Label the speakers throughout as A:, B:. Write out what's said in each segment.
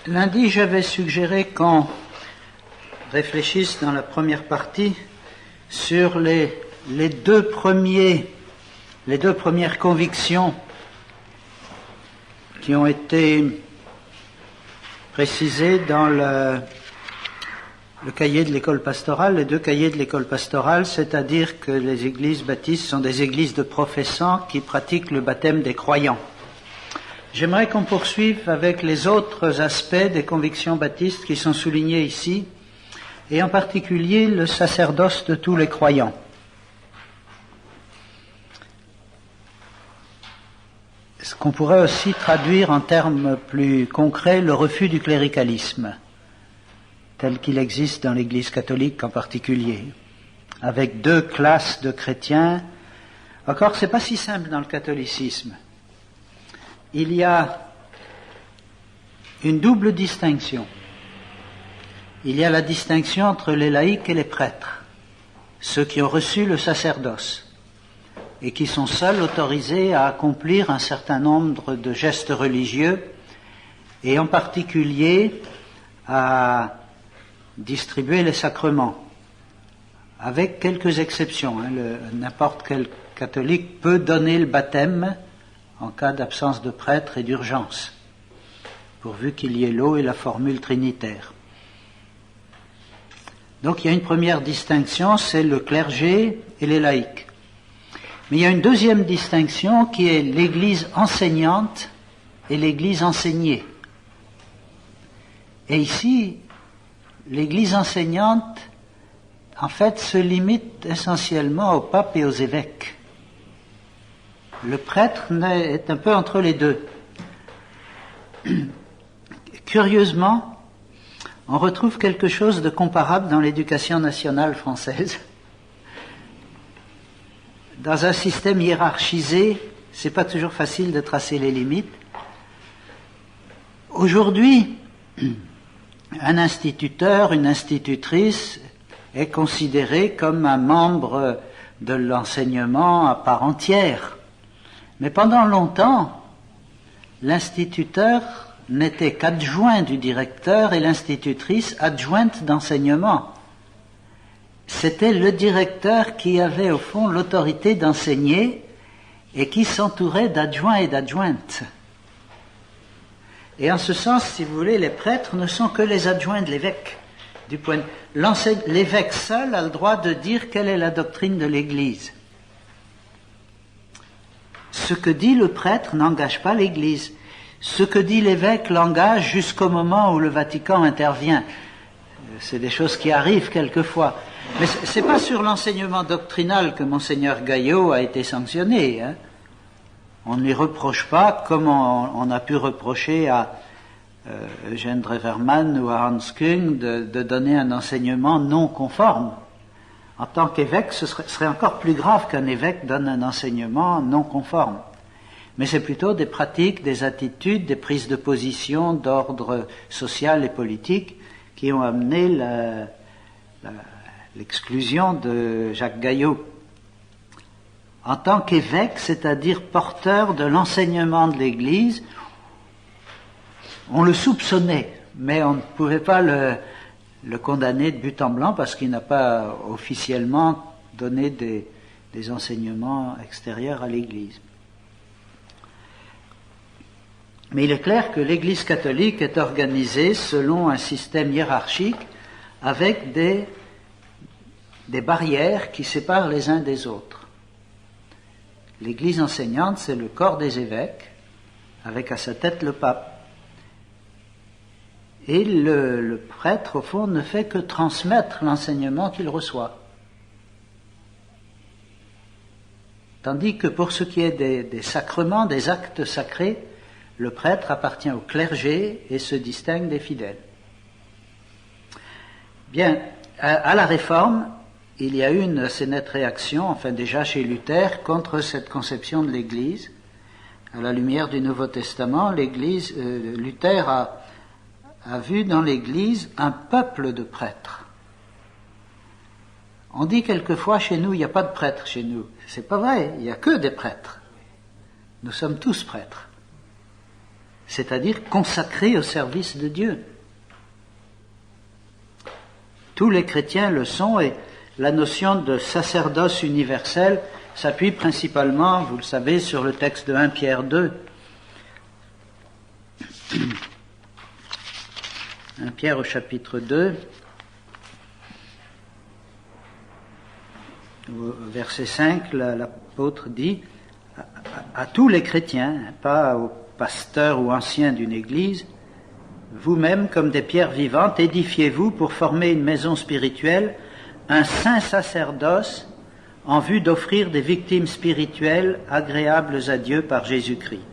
A: Lundi, j'avais suggéré qu'on réfléchisse dans la première partie sur les deux premières convictions qui ont été précisées dans le cahier de l'école pastorale, les deux cahiers de l'école pastorale, c'est-à-dire que les églises baptistes sont des églises de professants qui pratiquent le baptême des croyants. J'aimerais qu'on poursuive avec les autres aspects des convictions baptistes qui sont soulignés ici, et en particulier le sacerdoce de tous les croyants. Ce qu'on pourrait aussi traduire en termes plus concrets, le refus du cléricalisme, tel qu'il existe dans l'Église catholique en particulier, avec deux classes de chrétiens. Encore, c'est pas si simple dans le catholicisme. Il y a une double distinction. Il y a la distinction entre les laïcs et les prêtres, ceux qui ont reçu le sacerdoce et qui sont seuls autorisés à accomplir un certain nombre de gestes religieux et en particulier à distribuer les sacrements, avec quelques exceptions. N'importe quel catholique peut donner le baptême en cas d'absence de prêtre et d'urgence, pourvu qu'il y ait l'eau et la formule trinitaire. Donc il y a une première distinction, c'est le clergé et les laïcs. Mais il y a une deuxième distinction qui est l'Église enseignante et l'Église enseignée. Et ici, l'Église enseignante, en fait, se limite essentiellement au pape et aux évêques. Le prêtre est un peu entre les deux. Curieusement, on retrouve quelque chose de comparable dans l'éducation nationale française. Dans un système hiérarchisé, c'est pas toujours facile de tracer les limites. Aujourd'hui, un instituteur, une institutrice est considéré comme un membre de l'enseignement à part entière. Mais pendant longtemps, l'instituteur n'était qu'adjoint du directeur et l'institutrice adjointe d'enseignement. C'était le directeur qui avait au fond l'autorité d'enseigner et qui s'entourait d'adjoints et d'adjointes. Et en ce sens, si vous voulez, les prêtres ne sont que les adjoints de l'évêque. L'évêque seul a le droit de dire quelle est la doctrine de l'Église. Ce que dit le prêtre n'engage pas l'Église. Ce que dit l'évêque l'engage jusqu'au moment où le Vatican intervient. C'est des choses qui arrivent quelquefois. Mais c'est pas sur l'enseignement doctrinal que Monseigneur Gaillot a été sanctionné. On ne lui reproche pas, comme on a pu reprocher à Eugène Drevermann ou à Hans Küng de donner un enseignement non conforme. En tant qu'évêque, ce serait encore plus grave qu'un évêque donne un enseignement non conforme. Mais c'est plutôt des pratiques, des attitudes, des prises de position d'ordre social et politique qui ont amené l'exclusion de Jacques Gaillot. En tant qu'évêque, c'est-à-dire porteur de l'enseignement de l'Église, on le soupçonnait, mais on ne pouvait pas le condamner de but en blanc parce qu'il n'a pas officiellement donné des enseignements extérieurs à l'Église. Mais il est clair que l'Église catholique est organisée selon un système hiérarchique avec des barrières qui séparent les uns des autres. L'Église enseignante, c'est le corps des évêques, avec à sa tête le pape. Et le prêtre, au fond, ne fait que transmettre l'enseignement qu'il reçoit. Tandis que pour ce qui est des sacrements, des actes sacrés, le prêtre appartient au clergé et se distingue des fidèles. Bien, à la Réforme, il y a eu une assez nette réaction, enfin déjà chez Luther, contre cette conception de l'Église. À la lumière du Nouveau Testament, Luther a vu dans l'Église un peuple de prêtres. On dit quelquefois chez nous, il n'y a pas de prêtres chez nous. C'est pas vrai, il n'y a que des prêtres. Nous sommes tous prêtres. c'est-à-dire consacrés au service de Dieu. Tous les chrétiens le sont, et la notion de sacerdoce universel s'appuie principalement, vous le savez, sur le texte de 1 Pierre 2. 1 Pierre au chapitre 2, au verset 5, l'apôtre dit à tous les chrétiens, pas aux pasteurs ou anciens d'une église, vous-même, comme des pierres vivantes, édifiez-vous pour former une maison spirituelle, un saint sacerdoce, en vue d'offrir des victimes spirituelles agréables à Dieu par Jésus-Christ.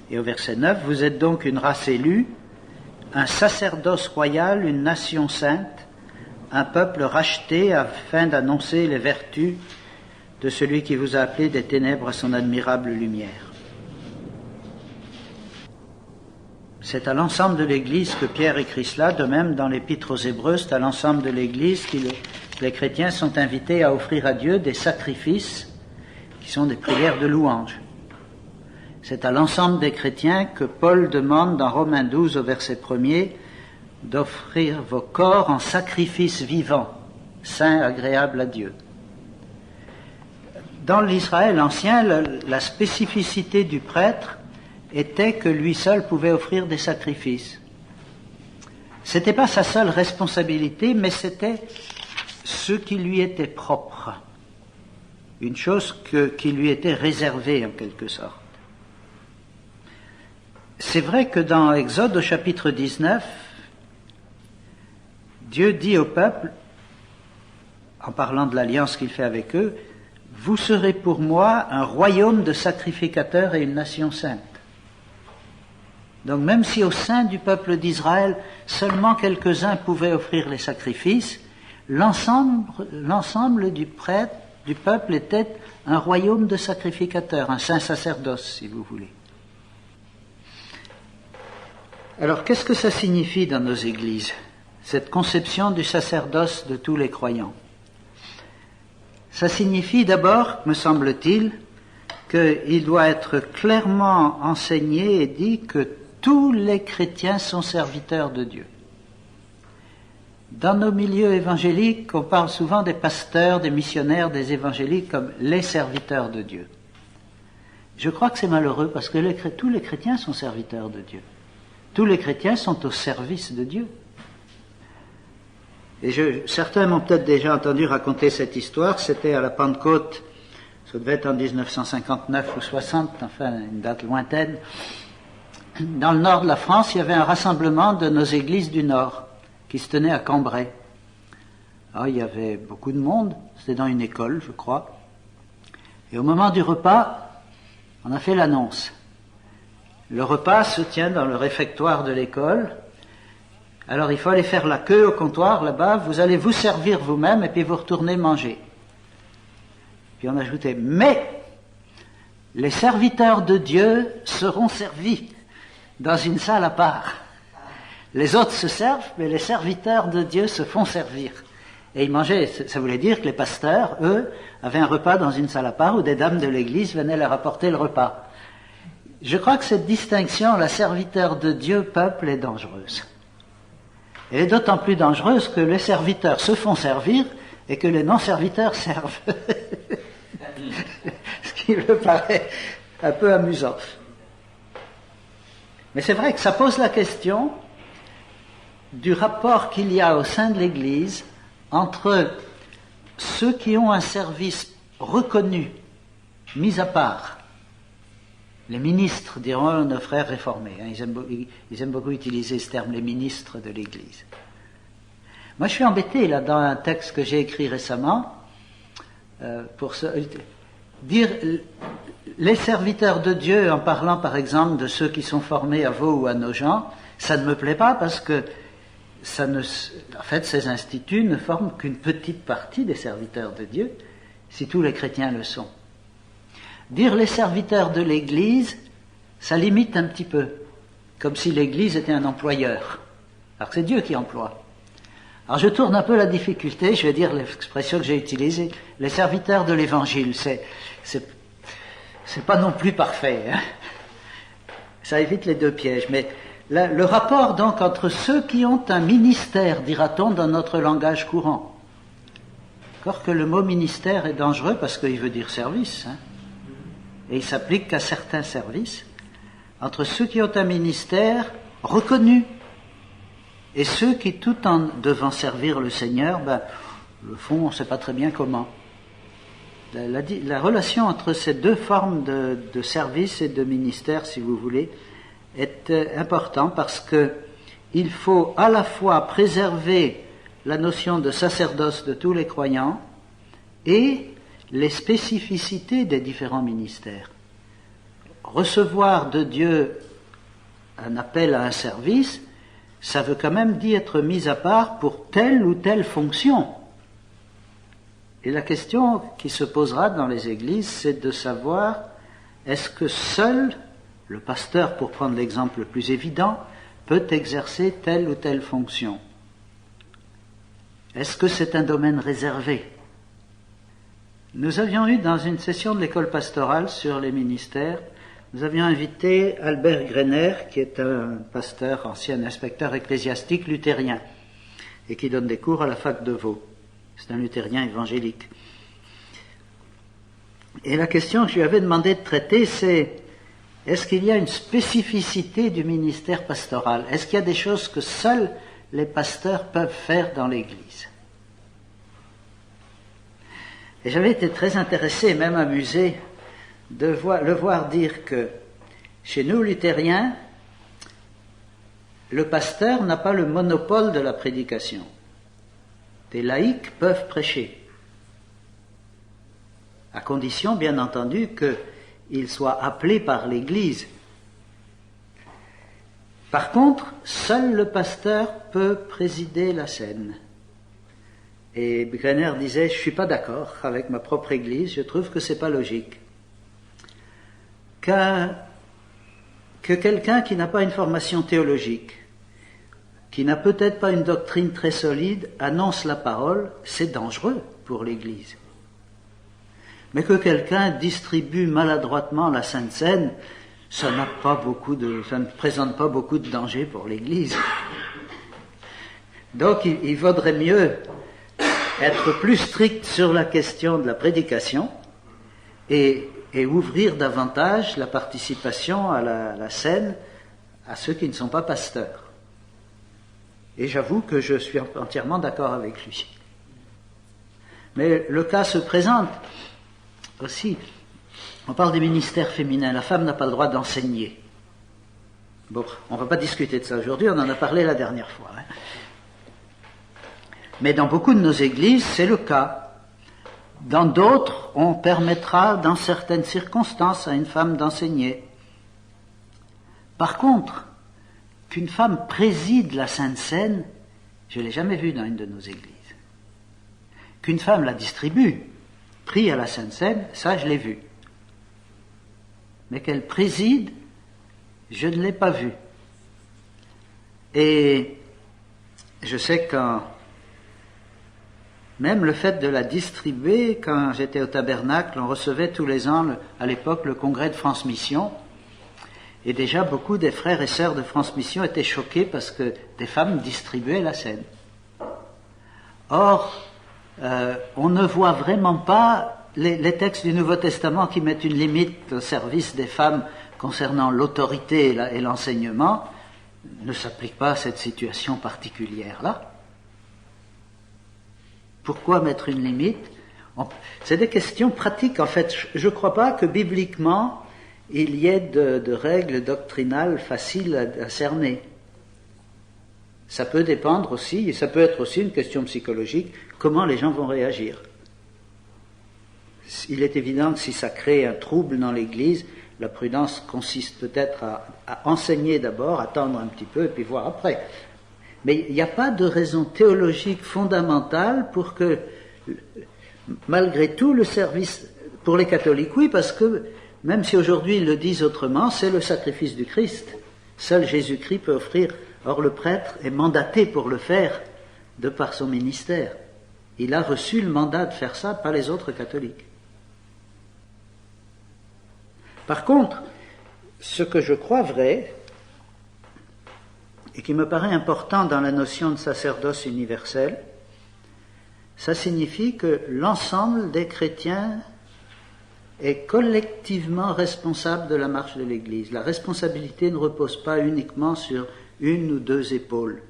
A: Et au verset 9, vous êtes donc une race élue, un sacerdoce royal, une nation sainte, un peuple racheté afin d'annoncer les vertus de celui qui vous a appelé des ténèbres à son admirable lumière. C'est à l'ensemble de l'Église que Pierre écrit cela, de même dans l'Épître aux Hébreux, c'est à l'ensemble de l'Église que les chrétiens sont invités à offrir à Dieu des sacrifices qui sont des prières de louange. C'est à l'ensemble des chrétiens que Paul demande dans Romains 12 au verset 1er d'offrir vos corps en sacrifice vivant, saint, agréable à Dieu. Dans l'Israël ancien, la spécificité du prêtre était que lui seul pouvait offrir des sacrifices. C'était pas sa seule responsabilité, mais c'était ce qui lui était propre. Une chose qui lui était réservée en quelque sorte. C'est vrai que dans Exode au chapitre 19, Dieu dit au peuple, en parlant de l'alliance qu'il fait avec eux, « Vous serez pour moi un royaume de sacrificateurs et une nation sainte. » Donc même si au sein du peuple d'Israël, seulement quelques-uns pouvaient offrir les sacrifices, l'ensemble du peuple était un royaume de sacrificateurs, un saint sacerdoce, si vous voulez. Alors, qu'est-ce que ça signifie dans nos églises, cette conception du sacerdoce de tous les croyants? Ça signifie d'abord, me semble-t-il, qu'il doit être clairement enseigné et dit que tous les chrétiens sont serviteurs de Dieu. Dans nos milieux évangéliques, on parle souvent des pasteurs, des missionnaires, des évangéliques comme les serviteurs de Dieu. Je crois que c'est malheureux parce que tous les chrétiens sont serviteurs de Dieu. Tous les chrétiens sont au service de Dieu. Et certains m'ont peut-être déjà entendu raconter cette histoire, c'était à la Pentecôte, ça devait être en 1959 ou 60, enfin une date lointaine. Dans le nord de la France, il y avait un rassemblement de nos églises du nord qui se tenait à Cambrai. Alors, il y avait beaucoup de monde, c'était dans une école, je crois. Et au moment du repas, on a fait l'annonce. Le repas se tient dans le réfectoire de l'école. Alors il faut aller faire la queue au comptoir là-bas, vous allez vous servir vous-même et puis vous retournez manger. Puis on ajoutait, mais les serviteurs de Dieu seront servis dans une salle à part. Les autres se servent, mais les serviteurs de Dieu se font servir. Et ils mangeaient, ça voulait dire que les pasteurs, eux, avaient un repas dans une salle à part où des dames de l'église venaient leur apporter le repas. Je crois que cette distinction, la serviteur de Dieu, peuple, est dangereuse. Elle est d'autant plus dangereuse que les serviteurs se font servir et que les non-serviteurs servent. Ce qui me paraît un peu amusant. Mais c'est vrai que ça pose la question du rapport qu'il y a au sein de l'Église entre ceux qui ont un service reconnu, mis à part. Les ministres, diront nos frères réformés. Ils aiment beaucoup utiliser ce terme, les ministres de l'Église. Moi, je suis embêté, là, dans un texte que j'ai écrit récemment, pour dire les serviteurs de Dieu, en parlant, par exemple, de ceux qui sont formés à Vaud ou à Nogent, ça ne me plaît pas parce que en fait, ces instituts ne forment qu'une petite partie des serviteurs de Dieu, si tous les chrétiens le sont. Dire les serviteurs de l'Église, ça limite un petit peu, comme si l'Église était un employeur. Alors que c'est Dieu qui emploie. Alors je tourne un peu la difficulté, je vais dire l'expression que j'ai utilisée, les serviteurs de l'Évangile, c'est pas non plus parfait. Hein. Ça évite les deux pièges. Mais le rapport donc entre ceux qui ont un ministère, dira-t-on dans notre langage courant. Encore que le mot ministère est dangereux parce qu'il veut dire service, hein, et il s'applique qu'à certains services. Entre ceux qui ont un ministère reconnu et ceux qui, tout en devant servir le Seigneur, le font, on ne sait pas très bien comment. La relation entre ces deux formes de service et de ministère, si vous voulez, est importante parce que il faut à la fois préserver la notion de sacerdoce de tous les croyants et les spécificités des différents ministères. Recevoir de Dieu un appel à un service, ça veut quand même dire être mis à part pour telle ou telle fonction. Et la question qui se posera dans les églises, c'est de savoir, est-ce que seul le pasteur, pour prendre l'exemple le plus évident, peut exercer telle ou telle fonction? Est-ce que c'est un domaine réservé? Nous avions eu dans une session de l'école pastorale sur les ministères, nous avions invité Albert Greiner, qui est un pasteur, ancien inspecteur ecclésiastique luthérien, et qui donne des cours à la fac de Vaud. C'est un luthérien évangélique. Et la question que je lui avais demandé de traiter, c'est est-ce qu'il y a une spécificité du ministère pastoral? Est-ce qu'il y a des choses que seuls les pasteurs peuvent faire dans l'Église? Et j'avais été très intéressé et même amusé de le voir dire que chez nous, luthériens, le pasteur n'a pas le monopole de la prédication. Des laïcs peuvent prêcher, à condition, bien entendu, qu'ils soient appelés par l'Église. Par contre, seul le pasteur peut présider la scène. Et Greiner disait, je ne suis pas d'accord avec ma propre Église, je trouve que ce n'est pas logique. Que quelqu'un qui n'a pas une formation théologique, qui n'a peut-être pas une doctrine très solide, annonce la parole, c'est dangereux pour l'Église. Mais que quelqu'un distribue maladroitement la Sainte Seine, ça ne présente pas beaucoup de danger pour l'Église. Donc il vaudrait mieux être plus strict sur la question de la prédication et ouvrir davantage la participation à la scène à ceux qui ne sont pas pasteurs. Et j'avoue que je suis entièrement d'accord avec lui. Mais le cas se présente aussi. On parle des ministères féminins. La femme n'a pas le droit d'enseigner. Bon, on ne va pas discuter de ça aujourd'hui, on en a parlé la dernière fois. Hein. Mais dans beaucoup de nos églises, c'est le cas. Dans d'autres, on permettra, dans certaines circonstances, à une femme d'enseigner. Par contre, qu'une femme préside la Sainte Seine, je ne l'ai jamais vu dans une de nos églises. Qu'une femme la distribue, prie à la Sainte Seine, ça je l'ai vu. Mais qu'elle préside, je ne l'ai pas vu. Et je sais quand même le fait de la distribuer, quand j'étais au tabernacle, on recevait tous les ans, à l'époque, le congrès de France Mission, et déjà beaucoup des frères et sœurs de France Mission étaient choqués parce que des femmes distribuaient la scène. Or, on ne voit vraiment pas les textes du Nouveau Testament qui mettent une limite au service des femmes concernant l'autorité et l'enseignement, ne s'appliquent pas à cette situation particulière-là. Pourquoi mettre une limite? C'est des questions pratiques, en fait. Je ne crois pas que bibliquement, il y ait de règles doctrinales faciles à cerner. Ça peut dépendre aussi, et ça peut être aussi une question psychologique, comment les gens vont réagir. Il est évident que si ça crée un trouble dans l'Église, la prudence consiste peut-être à enseigner d'abord, attendre un petit peu, et puis voir après. Mais il n'y a pas de raison théologique fondamentale pour que, malgré tout, le service pour les catholiques, oui, parce que même si aujourd'hui ils le disent autrement, c'est le sacrifice du Christ. Seul Jésus-Christ peut offrir. Or, le prêtre est mandaté pour le faire de par son ministère. Il a reçu le mandat de faire ça, pas les autres catholiques. Par contre, ce que je crois vrai, et qui me paraît important dans la notion de sacerdoce universel, ça signifie que l'ensemble des chrétiens est collectivement responsable de la marche de l'Église. La responsabilité ne repose pas uniquement sur une ou deux épaules.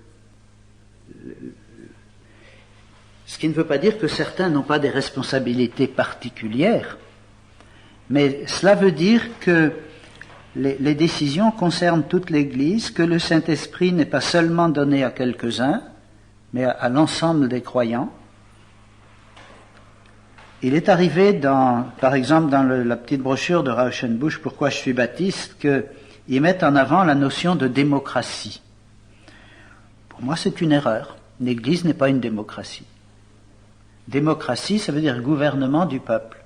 A: Ce qui ne veut pas dire que certains n'ont pas des responsabilités particulières, mais cela veut dire que les décisions concernent toute l'Église, que le Saint-Esprit n'est pas seulement donné à quelques-uns, mais à l'ensemble des croyants. Il est arrivé, par exemple, dans la petite brochure de Rauschenbusch, Pourquoi je suis baptiste, qu'ils mettent en avant la notion de démocratie. Pour moi, c'est une erreur. L'Église n'est pas une démocratie. Démocratie, ça veut dire gouvernement du peuple.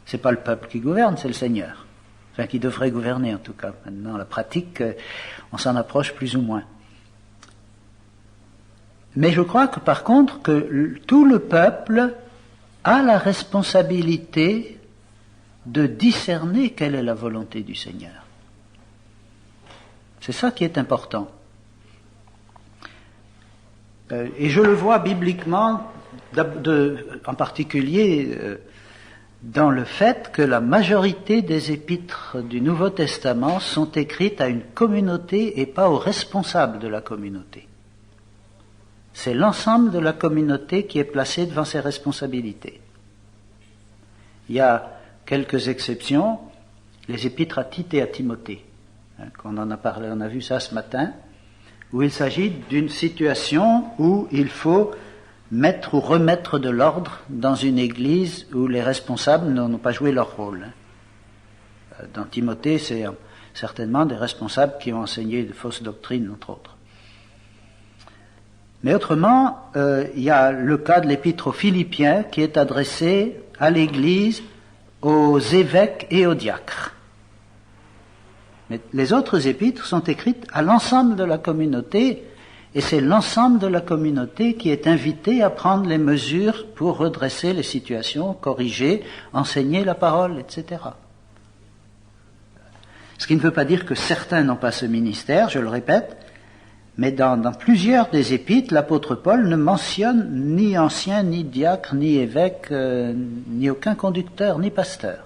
A: C'est pas le peuple qui gouverne, c'est le Seigneur. Enfin, qui devrait gouverner en tout cas. Maintenant, la pratique, on s'en approche plus ou moins. Mais je crois que par contre, que tout le peuple a la responsabilité de discerner quelle est la volonté du Seigneur. C'est ça qui est important. Et je le vois bibliquement, en particulier dans le fait que la majorité des épîtres du Nouveau Testament sont écrites à une communauté et pas aux responsables de la communauté. C'est l'ensemble de la communauté qui est placé devant ses responsabilités. Il y a quelques exceptions, les épîtres à Tite et à Timothée, qu'on en a parlé, on a vu ça ce matin, où il s'agit d'une situation où il faut mettre ou remettre de l'ordre dans une église où les responsables n'ont pas joué leur rôle. Dans Timothée, c'est certainement des responsables qui ont enseigné de fausses doctrines, entre autres. Mais autrement, il y a le cas de l'épître aux Philippiens qui est adressé à l'Église, aux évêques et aux diacres. Mais les autres épîtres sont écrites à l'ensemble de la communauté, et c'est l'ensemble de la communauté qui est invité à prendre les mesures pour redresser les situations, corriger, enseigner la parole, etc. Ce qui ne veut pas dire que certains n'ont pas ce ministère, je le répète, mais dans plusieurs des épîtres, l'apôtre Paul ne mentionne ni ancien, ni diacre, ni évêque, ni aucun conducteur, ni pasteur.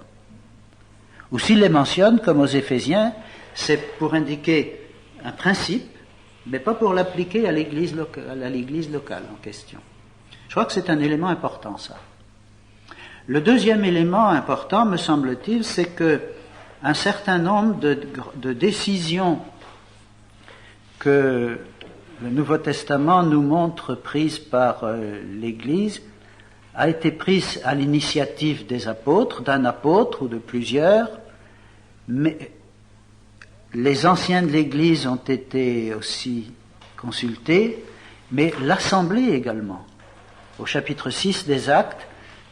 A: Ou s'il les mentionne, comme aux Éphésiens, c'est pour indiquer un principe, mais pas pour l'appliquer à l'église locale en question. Je crois que c'est un élément important, ça. Le deuxième élément important, me semble-t-il, c'est que un certain nombre de décisions que le Nouveau Testament nous montre prises par l'Église a été prise à l'initiative des apôtres, d'un apôtre ou de plusieurs, mais les anciens de l'Église ont été aussi consultés, mais l'Assemblée également, au chapitre 6 des Actes,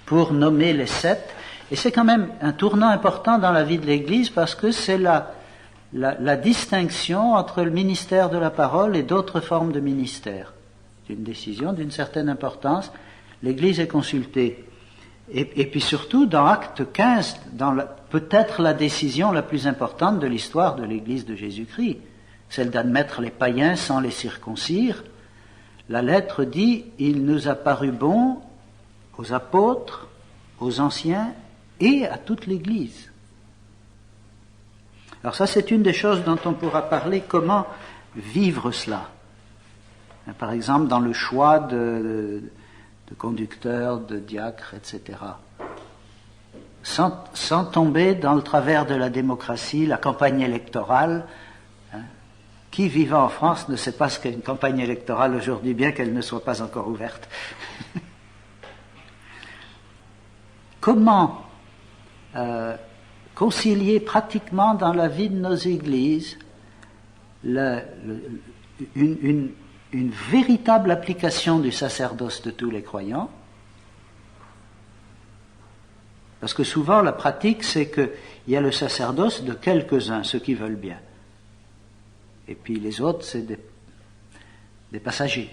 A: pour nommer les 7. Et c'est quand même un tournant important dans la vie de l'Église parce que c'est la distinction entre le ministère de la parole et d'autres formes de ministère. C'est une décision d'une certaine importance. L'Église est consultée. Et puis surtout, dans Acte 15, peut-être la décision la plus importante de l'histoire de l'Église de Jésus-Christ, celle d'admettre les païens sans les circoncire, la lettre dit « Il nous a paru bon aux apôtres, aux anciens et à toute l'Église ». Alors ça, c'est une des choses dont on pourra parler, comment vivre cela. Par exemple, dans le choix de conducteurs, de diacres, etc. Sans tomber dans le travers de la démocratie, la campagne électorale. Qui vivant en France ne sait pas ce qu'est une campagne électorale aujourd'hui, bien qu'elle ne soit pas encore ouverte. Comment concilier pratiquement dans la vie de nos églises une véritable application du sacerdoce de tous les croyants, parce que souvent la pratique c'est qu'il y a le sacerdoce de quelques-uns, ceux qui veulent bien, et puis les autres c'est des passagers.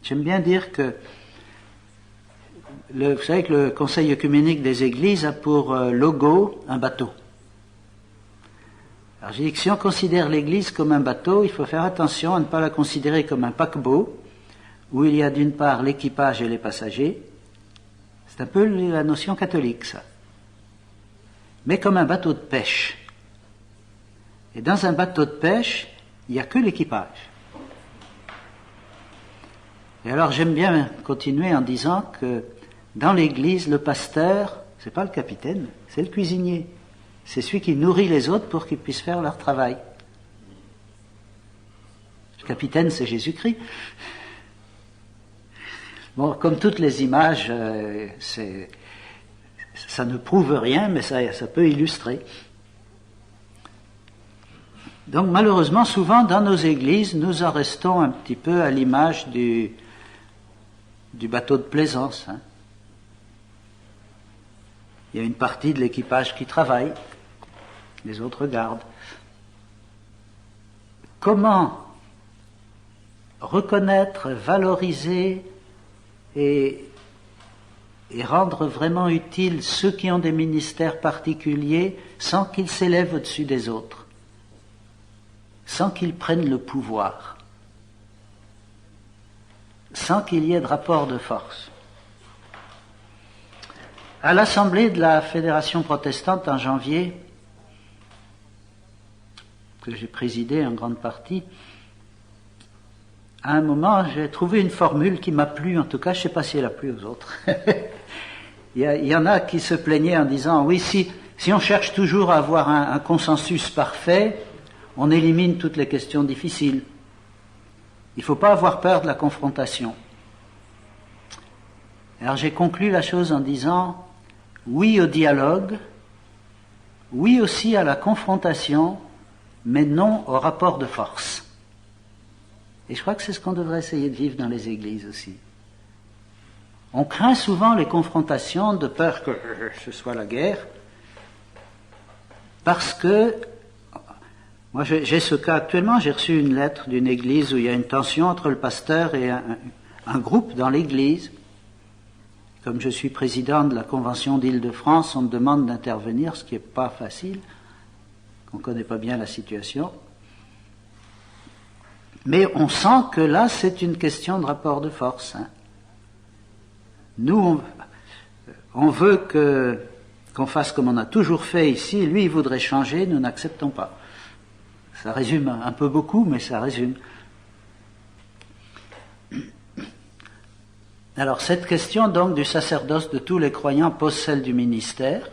A: J'aime bien dire que vous savez que le Conseil œcuménique des Églises a pour logo un bateau. Alors j'ai dit que si on considère l'Église comme un bateau, il faut faire attention à ne pas la considérer comme un paquebot, où il y a d'une part l'équipage et les passagers. C'est un peu la notion catholique, ça. Mais comme un bateau de pêche. Et dans un bateau de pêche, il n'y a que l'équipage. Et alors j'aime bien continuer en disant que dans l'Église, le pasteur, c'est pas le capitaine, c'est le cuisinier. C'est celui qui nourrit les autres pour qu'ils puissent faire leur travail. Le capitaine, c'est Jésus-Christ. Bon, comme toutes les images, ça ne prouve rien, mais ça peut illustrer. Donc malheureusement, souvent dans nos églises, nous en restons un petit peu à l'image du bateau de plaisance. Hein. Il y a une partie de l'équipage qui travaille, les autres regardent. Comment reconnaître, valoriser et rendre vraiment utiles ceux qui ont des ministères particuliers sans qu'ils s'élèvent au-dessus des autres, sans qu'ils prennent le pouvoir, sans qu'il y ait de rapport de force. À l'Assemblée de la Fédération protestante en janvier, que j'ai présidé en grande partie, à un moment, j'ai trouvé une formule qui m'a plu, en tout cas, je ne sais pas si elle a plu aux autres. il y en a qui se plaignaient en disant, oui, si on cherche toujours à avoir un consensus parfait, on élimine toutes les questions difficiles. Il ne faut pas avoir peur de la confrontation. Alors j'ai conclu la chose en disant, oui au dialogue, oui aussi à la confrontation, mais non au rapport de force. Et je crois que c'est ce qu'on devrait essayer de vivre dans les églises aussi. On craint souvent les confrontations de peur que ce soit la guerre, parce que, moi j'ai ce cas actuellement, j'ai reçu une lettre d'une église où il y a une tension entre le pasteur et un groupe dans l'église. Comme je suis président de la Convention d'Île-de-France, on me demande d'intervenir, ce qui n'est pas facile, on ne connaît pas bien la situation. Mais on sent que là, c'est une question de rapport de force. Hein. Nous, on veut qu'on fasse comme on a toujours fait ici. Lui, il voudrait changer, nous n'acceptons pas. Ça résume un peu beaucoup, mais ça résume. Alors, cette question donc du sacerdoce de tous les croyants pose celle du ministère.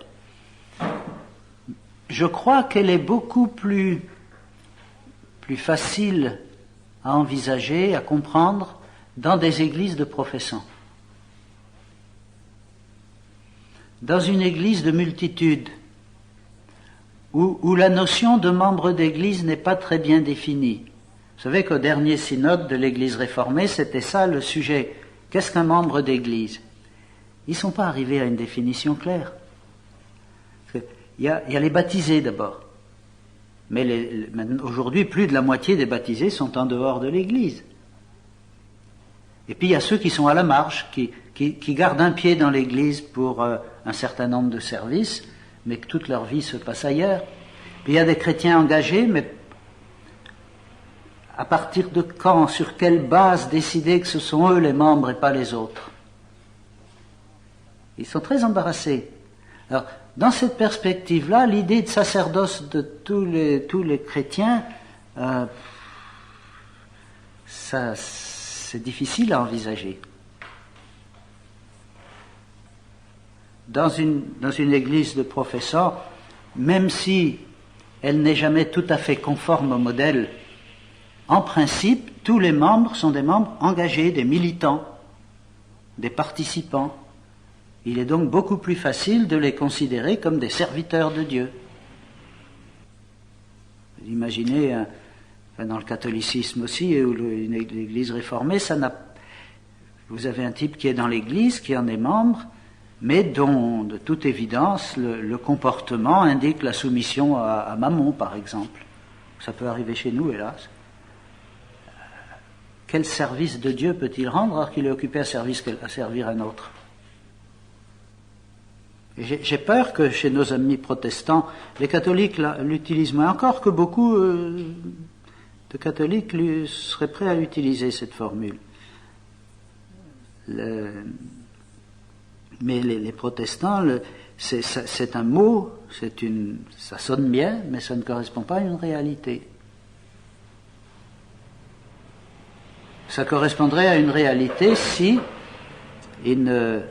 A: Je crois qu'elle est beaucoup plus facile à envisager, à comprendre dans des églises de professants. Dans une église de multitude, où la notion de membre d'église n'est pas très bien définie. Vous savez qu'au dernier synode de l'église réformée, c'était ça le sujet. Qu'est-ce qu'un membre d'église? Ils ne sont pas arrivés à une définition claire. Il y a les baptisés d'abord. Mais aujourd'hui, plus de la moitié des baptisés sont en dehors de l'église. Et puis il y a ceux qui sont à la marge, qui gardent un pied dans l'église pour un certain nombre de services, mais que toute leur vie se passe ailleurs. Puis il y a des chrétiens engagés, mais à partir de quand, sur quelle base décider que ce sont eux les membres et pas les autres? Ils sont très embarrassés. Alors, dans cette perspective-là, l'idée de sacerdoce de tous les chrétiens, ça, c'est difficile à envisager. Dans une église de professeurs, même si elle n'est jamais tout à fait conforme au modèle, en principe, tous les membres sont des membres engagés, des militants, des participants. Il est donc beaucoup plus facile de les considérer comme des serviteurs de Dieu. Vous imaginez, dans le catholicisme aussi, ou l'Église réformée, vous avez un type qui est dans l'Église, qui en est membre, mais dont, de toute évidence, le comportement indique la soumission à Mammon, par exemple. Ça peut arriver chez nous, hélas. Quel service de Dieu peut-il rendre alors qu'il est occupé à servir un autre? J'ai peur que chez nos amis protestants, les catholiques l'utilisent moins, encore que beaucoup de catholiques seraient prêts à utiliser cette formule. Mais les protestants, c'est un mot, ça sonne bien, mais ça ne correspond pas à une réalité. Ça correspondrait à une réalité si il ne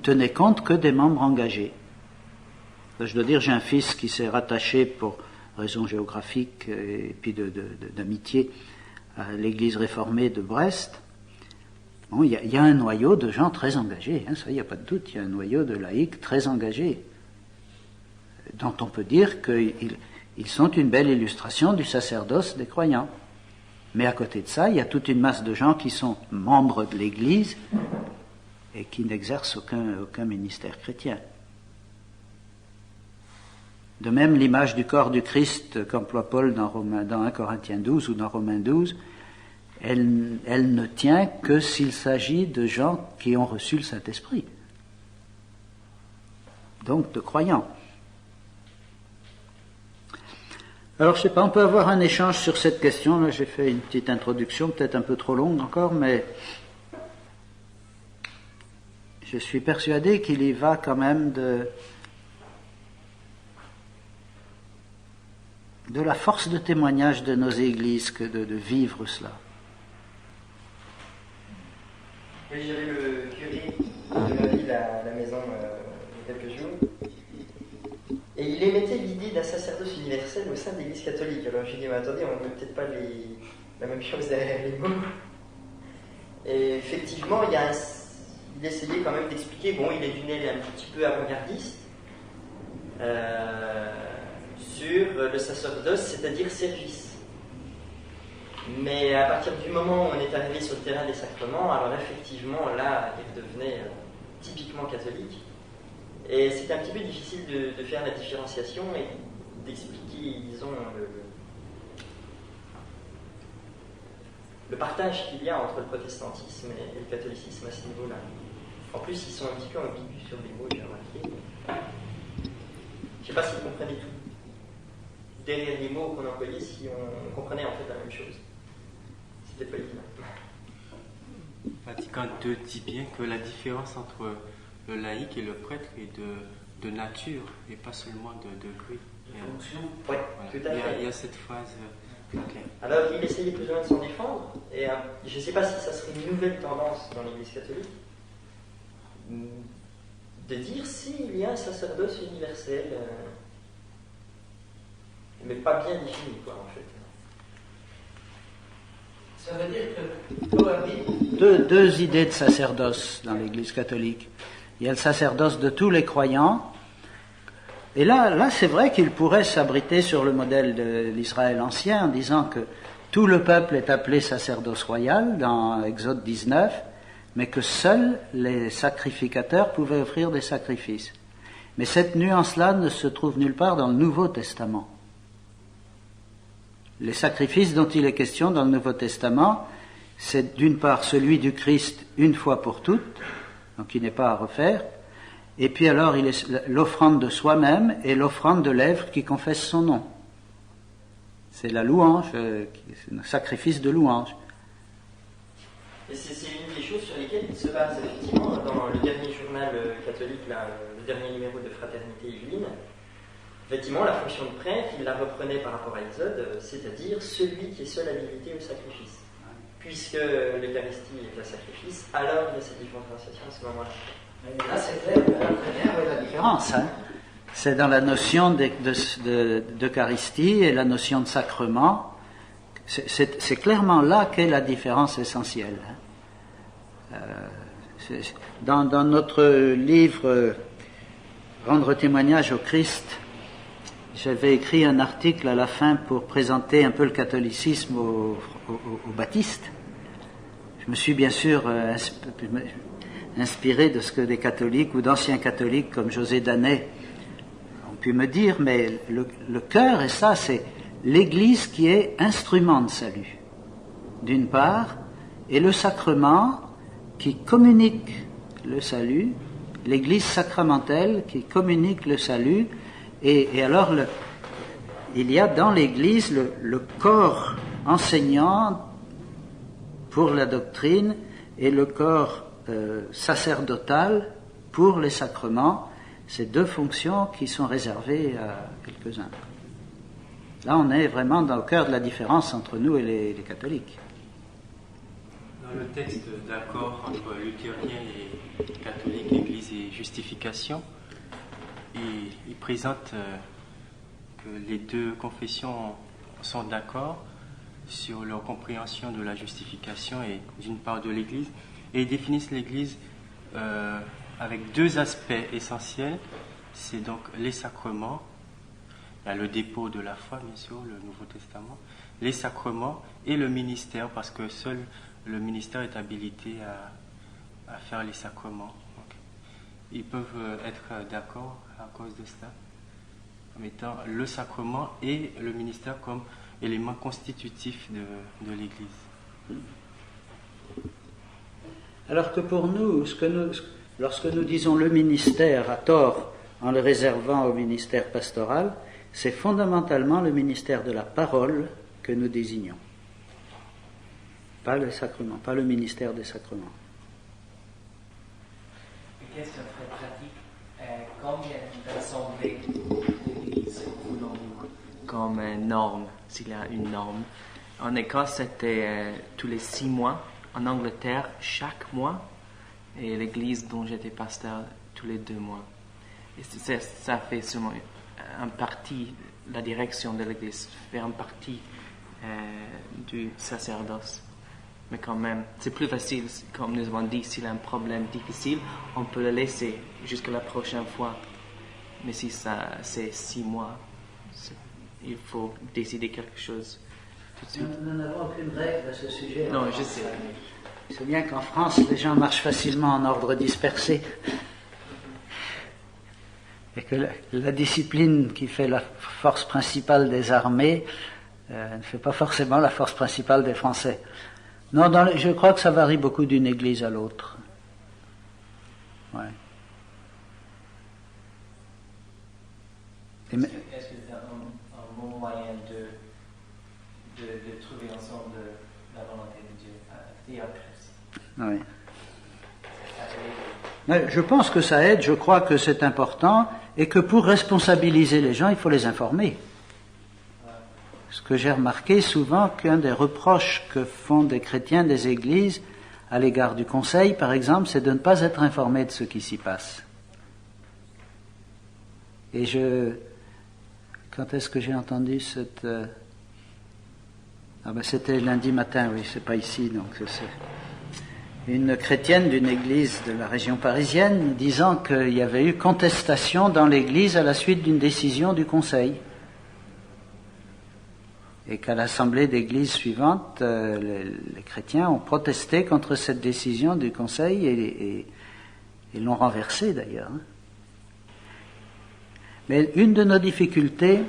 A: tenait compte que des membres engagés. Je dois dire, j'ai un fils qui s'est rattaché pour raisons géographiques et puis d'amitié à l'église réformée de Brest. Bon, il y a un noyau de gens très engagés, hein, ça, il n'y a pas de doute, il y a un noyau de laïcs très engagés, dont on peut dire qu'ils sont une belle illustration du sacerdoce des croyants. Mais à côté de ça, il y a toute une masse de gens qui sont membres de l'Église et qui n'exercent aucun ministère chrétien. De même, l'image du corps du Christ qu'emploie Paul dans 1 Corinthiens 12 ou dans Romains 12, elle ne tient que s'il s'agit de gens qui ont reçu le Saint-Esprit, donc de croyants. Alors, je ne sais pas, on peut avoir un échange sur cette question. Là, j'ai fait une petite introduction, peut-être un peu trop longue encore, mais je suis persuadé qu'il y va quand même de la force de témoignage de nos églises que de vivre cela.
B: Oui, j'avais le curé de ma ville à la maison il y a quelques jours. Et il émettait l'idée d'un sacerdoce universel au sein de l'Église catholique. Alors j'ai dit, mais attendez, on ne met peut-être pas la même chose derrière les mots. Et effectivement, il essayait quand même d'expliquer, bon, il est d'une aile un petit peu avant-gardiste, sur le sacerdoce, c'est-à-dire service. Mais à partir du moment où on est arrivé sur le terrain des sacrements, alors effectivement, là, il devenait typiquement catholique. Et c'est un petit peu difficile de faire la différenciation et d'expliquer, disons, le partage qu'il y a entre le protestantisme et le catholicisme à ce niveau-là. En plus, ils sont un petit peu ambigus sur les mots, j'ai remarqué. Je ne sais pas s'ils comprenaient tout. Derrière les mots qu'on employait, si on comprenait en fait la même chose. C'était pas évident.
C: Vatican II dit bien que la différence entre le laïc et le prêtre est de nature et pas seulement de degré.
B: Fonction. Oui, voilà. Tout à fait.
C: Il y a cette phrase. Okay.
B: Alors, il essayait plus ou moins de s'en défendre, et je ne sais pas si ça serait une nouvelle tendance dans l'Église catholique, de dire s'il y a un sacerdoce universel, mais pas bien défini, quoi, en fait.
A: Ça veut dire que cohabitent deux idées de sacerdoce dans l'Église catholique. Il y a le sacerdoce de tous les croyants, et là c'est vrai qu'il pourrait s'abriter sur le modèle de l'Israël ancien en disant que tout le peuple est appelé sacerdoce royal dans Exode 19, mais que seuls les sacrificateurs pouvaient offrir des sacrifices. Mais cette nuance-là ne se trouve nulle part dans le Nouveau Testament. Les sacrifices dont il est question dans le Nouveau Testament, c'est d'une part celui du Christ une fois pour toutes, donc il n'est pas à refaire, et puis alors il est l'offrande de soi-même et l'offrande de lèvres qui confesse son nom. C'est la louange, c'est un sacrifice de louange.
B: Et c'est une des choses sur lesquelles il se base effectivement dans le dernier journal catholique, là, le dernier numéro de Fraternité Yveline. Effectivement, la fonction de prêtre, il la reprenait par rapport à Exode, c'est-à-dire celui qui est seul habilité au sacrifice. Puisque l'Eucharistie est un sacrifice, alors il y a cette différenciation à ce moment-là.
A: Là, c'est très bien la différence. Hein. C'est dans la notion d'Eucharistie et la notion de sacrement. C'est clairement là qu'est la différence essentielle. Dans notre livre Rendre témoignage au Christ, j'avais écrit un article à la fin pour présenter un peu le catholicisme aux baptistes. Je me suis bien sûr inspiré de ce que des catholiques ou d'anciens catholiques comme José Danet ont pu me dire, mais le cœur, et ça, c'est l'Église qui est instrument de salut, d'une part, et le sacrement qui communique le salut, l'Église sacramentelle qui communique le salut. Et alors, il y a dans l'Église le corps enseignant pour la doctrine et le corps sacerdotal pour les sacrements. Ces deux fonctions qui sont réservées à quelques-uns. Là, on est vraiment dans le cœur de la différence entre nous et les catholiques.
C: Dans le texte d'accord entre luthériens et catholiques, Église et justification, il présente que les deux confessions sont d'accord sur leur compréhension de la justification et d'une part de l'Église, et ils définissent l'Église avec deux aspects essentiels. C'est donc les sacrements, il y a le dépôt de la foi, bien sûr, le Nouveau Testament, les sacrements et le ministère, parce que seul le ministère est habilité à faire les sacrements. Donc, ils peuvent être d'accord à cause de cela, comme étant le sacrement et le ministère comme éléments constitutifs de l'Église.
A: Alors que pour nous, lorsque nous disons le ministère à tort en le réservant au ministère pastoral, c'est fondamentalement le ministère de la parole que nous désignons. Pas le sacrement, pas le ministère des sacrements.
D: Une question très pratique. Combien d'assemblées d'église voulons-nous comme norme, s'il y a une norme? En Écosse, c'était tous les 6 mois. En Angleterre, chaque mois. Et l'église dont j'étais pasteur, tous les 2 mois. Et ça fait seulement un parti, la direction de l'église fait un parti du sacerdoce. Mais quand même, c'est plus facile, comme nous avons dit, s'il y a un problème difficile, on peut le laisser jusqu'à la prochaine fois. Mais si c'est 6 mois, il faut décider quelque chose tout de suite.
A: Nous n'avons aucune règle à ce sujet.
D: Non, je sais.
A: C'est bien qu'en France, les gens marchent facilement en ordre dispersé. Et que la discipline qui fait la force principale des armées ne fait pas forcément la force principale des Français. Non, je crois que ça varie beaucoup d'une église à l'autre. Ouais.
D: Est-ce que c'est un bon moyen de trouver ensemble la volonté de Dieu, Théocratie?
A: Oui. Mais je pense que ça aide, je crois que c'est important, et que pour responsabiliser les gens, il faut les informer. Ce que j'ai remarqué souvent, qu'un des reproches que font des chrétiens des églises à l'égard du conseil, par exemple, c'est de ne pas être informés de ce qui s'y passe. Et quand est-ce que j'ai entendu cette... c'était lundi matin, oui, c'est pas ici, donc c'est une chrétienne d'une église de la région parisienne disant qu'il y avait eu contestation dans l'église à la suite d'une décision du conseil. Et qu'à l'assemblée d'église suivante, les chrétiens ont protesté contre cette décision du conseil et l'ont renversée d'ailleurs. Mais une de nos difficultés,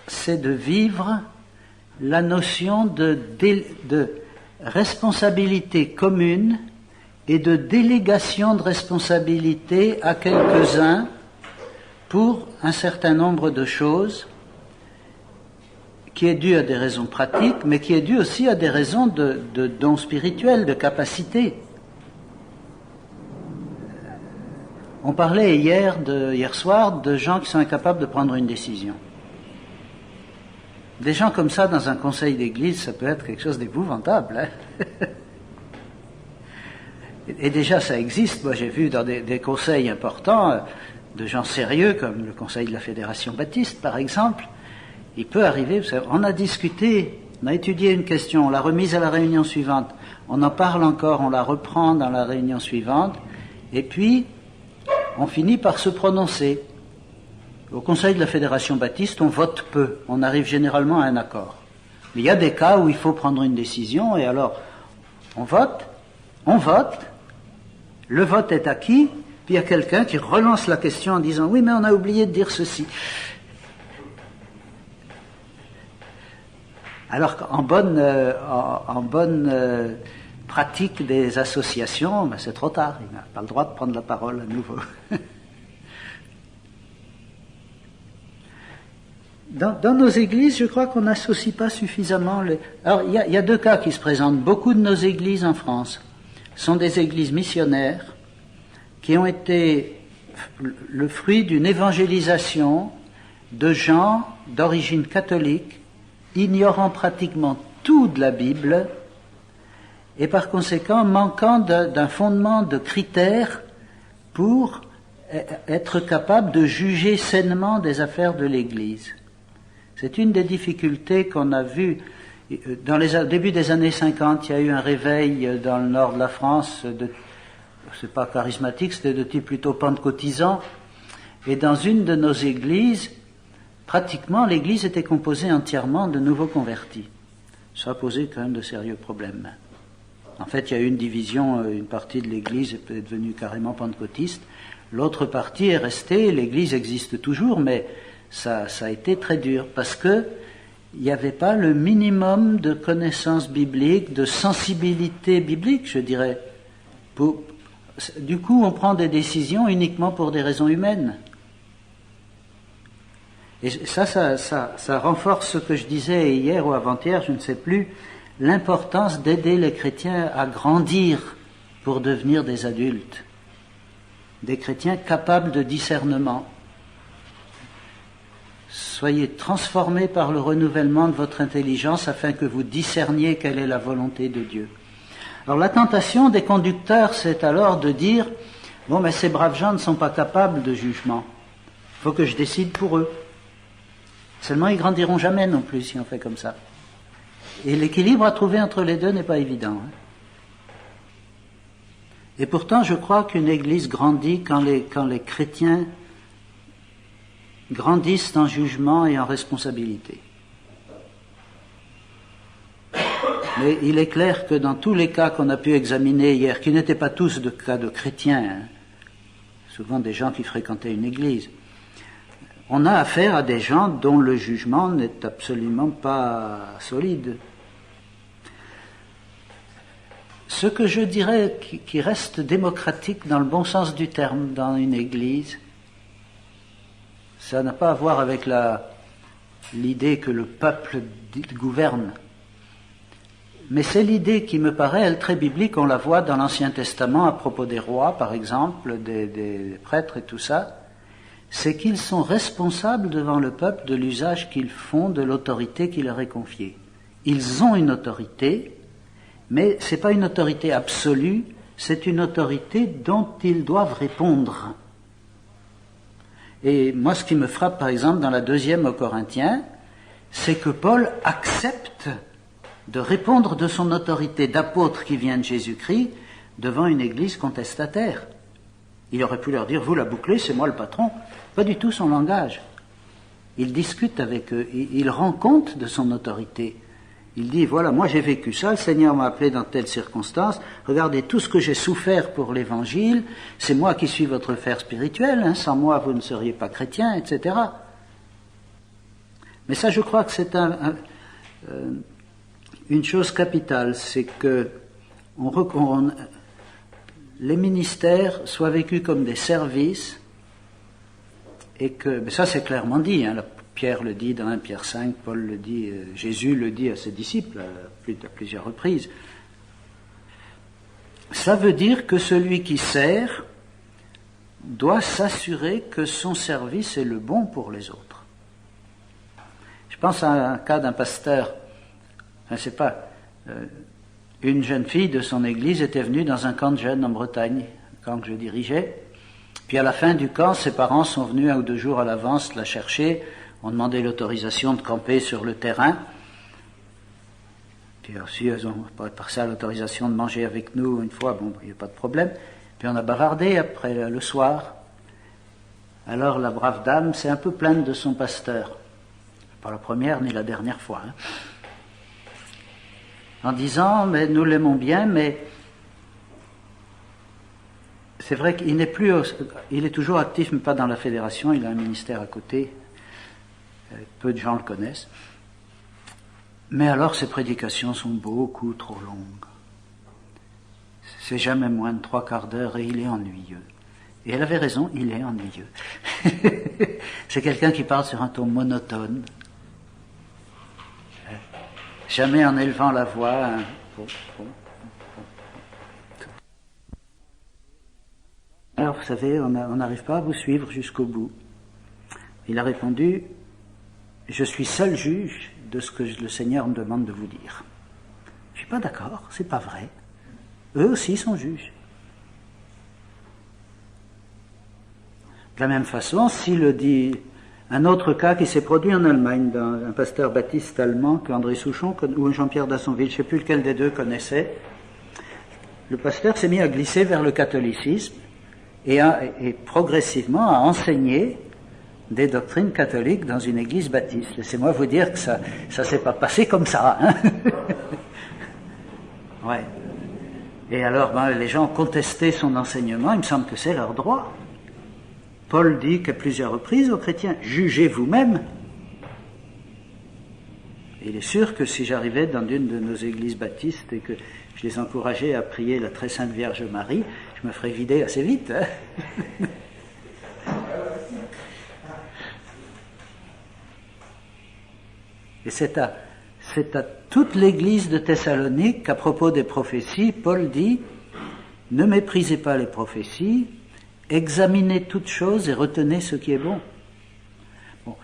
A: c'est de vivre la notion de responsabilité commune et de délégation de responsabilité à quelques-uns pour un certain nombre de choses, qui est dû à des raisons pratiques, mais qui est dû aussi à des raisons de dons spirituels, de capacité. On parlait hier soir de gens qui sont incapables de prendre une décision. Des gens comme ça dans un conseil d'église, ça peut être quelque chose d'épouvantable. Hein. Et déjà ça existe, moi j'ai vu dans des conseils importants, de gens sérieux, comme le conseil de la Fédération Baptiste par exemple. Il peut arriver, vous savez, on a discuté, on a étudié une question, on l'a remise à la réunion suivante, on en parle encore, on la reprend dans la réunion suivante, et puis on finit par se prononcer. Au Conseil de la Fédération Baptiste, on vote peu, on arrive généralement à un accord. Mais il y a des cas où il faut prendre une décision, et alors on vote, le vote est acquis, puis il y a quelqu'un qui relance la question en disant « Oui, mais on a oublié de dire ceci ». Alors qu'en bonne pratique des associations, c'est trop tard, il n'a pas le droit de prendre la parole à nouveau. Dans nos églises, je crois qu'on n'associe pas suffisamment les... Alors, il y a deux cas qui se présentent. Beaucoup de nos églises en France sont des églises missionnaires qui ont été le fruit d'une évangélisation de gens d'origine catholique, ignorant pratiquement tout de la Bible, et par conséquent manquant d'un fondement de critères pour être capable de juger sainement des affaires de l'Église. C'est une des difficultés qu'on a vues. Au début des années 50, il y a eu un réveil dans le nord de la France, c'est pas charismatique, c'était de type plutôt pentecôtisant, et dans une de nos églises, pratiquement l'église était composée entièrement de nouveaux convertis. Ça a posé quand même de sérieux problèmes. En fait, il y a eu une division, une partie de l'église est devenue carrément pentecôtiste, l'autre partie est restée, l'église existe toujours, mais ça a été très dur, parce que il n'y avait pas le minimum de connaissances bibliques, de sensibilité biblique, je dirais. Du coup, on prend des décisions uniquement pour des raisons humaines. Et ça renforce ce que je disais hier ou avant-hier, je ne sais plus, l'importance d'aider les chrétiens à grandir pour devenir des adultes, des chrétiens capables de discernement. Soyez transformés par le renouvellement de votre intelligence afin que vous discerniez quelle est la volonté de Dieu. Alors la tentation des conducteurs, c'est alors de dire « Bon, mais ces braves gens ne sont pas capables de jugement. Il faut que je décide pour eux. » Seulement, ils grandiront jamais non plus si on fait comme ça. Et l'équilibre à trouver entre les deux n'est pas évident. Et pourtant, je crois qu'une église grandit quand les chrétiens grandissent en jugement et en responsabilité. Mais il est clair que dans tous les cas qu'on a pu examiner hier, qui n'étaient pas tous de cas de chrétiens, souvent des gens qui fréquentaient une église, on a affaire à des gens dont le jugement n'est absolument pas solide. Ce que je dirais qui reste démocratique dans le bon sens du terme dans une église, ça n'a pas à voir avec l'idée que le peuple gouverne. Mais c'est l'idée qui me paraît, elle, très biblique, on la voit dans l'Ancien Testament à propos des rois, par exemple, des prêtres et tout ça, c'est qu'ils sont responsables devant le peuple de l'usage qu'ils font de l'autorité qui leur est confiée. Ils ont une autorité, mais ce n'est pas une autorité absolue, c'est une autorité dont ils doivent répondre. Et moi, ce qui me frappe, par exemple, dans la 2e aux Corinthiens, c'est que Paul accepte de répondre de son autorité d'apôtre qui vient de Jésus-Christ devant une église contestataire. Il aurait pu leur dire, vous la bouclez, c'est moi le patron. Pas du tout son langage. Il discute avec eux, il rend compte de son autorité. Il dit, voilà, moi j'ai vécu ça, le Seigneur m'a appelé dans telle circonstance, regardez tout ce que j'ai souffert pour l'évangile, c'est moi qui suis votre frère spirituel, sans moi vous ne seriez pas chrétien, etc. Mais ça, je crois que c'est une chose capitale, c'est que les ministères soient vécus comme des services, et que, mais ça c'est clairement dit, Pierre le dit dans 1 Pierre 5, Paul le dit, Jésus le dit à ses disciples à plusieurs reprises. Ça veut dire que celui qui sert doit s'assurer que son service est le bon pour les autres. Je pense à un cas d'un pasteur, une jeune fille de son église était venue dans un camp de jeunes en Bretagne, un camp que je dirigeais. Puis à la fin du camp, ses parents sont venus 1 ou 2 jours à l'avance la chercher, ont demandé l'autorisation de camper sur le terrain. Puis aussi, elles ont par ça l'autorisation de manger avec nous une fois, bon, il n'y a pas de problème. Puis on a bavardé après le soir. Alors la brave dame s'est un peu plainte de son pasteur. Pas la première ni la dernière fois. En disant, mais nous l'aimons bien, mais c'est vrai qu'il n'est plus, il est toujours actif, mais pas dans la fédération, il a un ministère à côté. Peu de gens le connaissent. Mais alors ses prédications sont beaucoup trop longues. c'est jamais moins de 3/4 d'heure et il est ennuyeux. Et elle avait raison, il est ennuyeux. C'est quelqu'un qui parle sur un ton monotone, jamais en élevant la voix. Alors, vous savez, on n'arrive pas à vous suivre jusqu'au bout. Il a répondu, je suis seul juge de ce que le Seigneur me demande de vous dire. Je suis pas d'accord, c'est pas vrai. Eux aussi sont juges. De la même façon, s'il dit un autre cas qui s'est produit en Allemagne, d'un pasteur baptiste allemand qu'André Souchon ou Jean-Pierre Dassonville, je ne sais plus lequel des deux connaissait, le pasteur s'est mis à glisser vers le catholicisme et progressivement à enseigner des doctrines catholiques dans une église baptiste. Laissez-moi vous dire que ça s'est pas passé comme ça. Hein. Ouais. Et alors, les gens ont contesté son enseignement, il me semble que c'est leur droit. Paul dit qu'à plusieurs reprises aux chrétiens, jugez vous-même. Il est sûr que si j'arrivais dans une de nos églises baptistes et que je les encourageais à prier la très sainte Vierge Marie, je me ferais vider assez vite. Hein. Et c'est à toute l'église de Thessalonique qu'à propos des prophéties, Paul dit, ne méprisez pas les prophéties, examinez toutes choses et retenez ce qui est bon. Bon.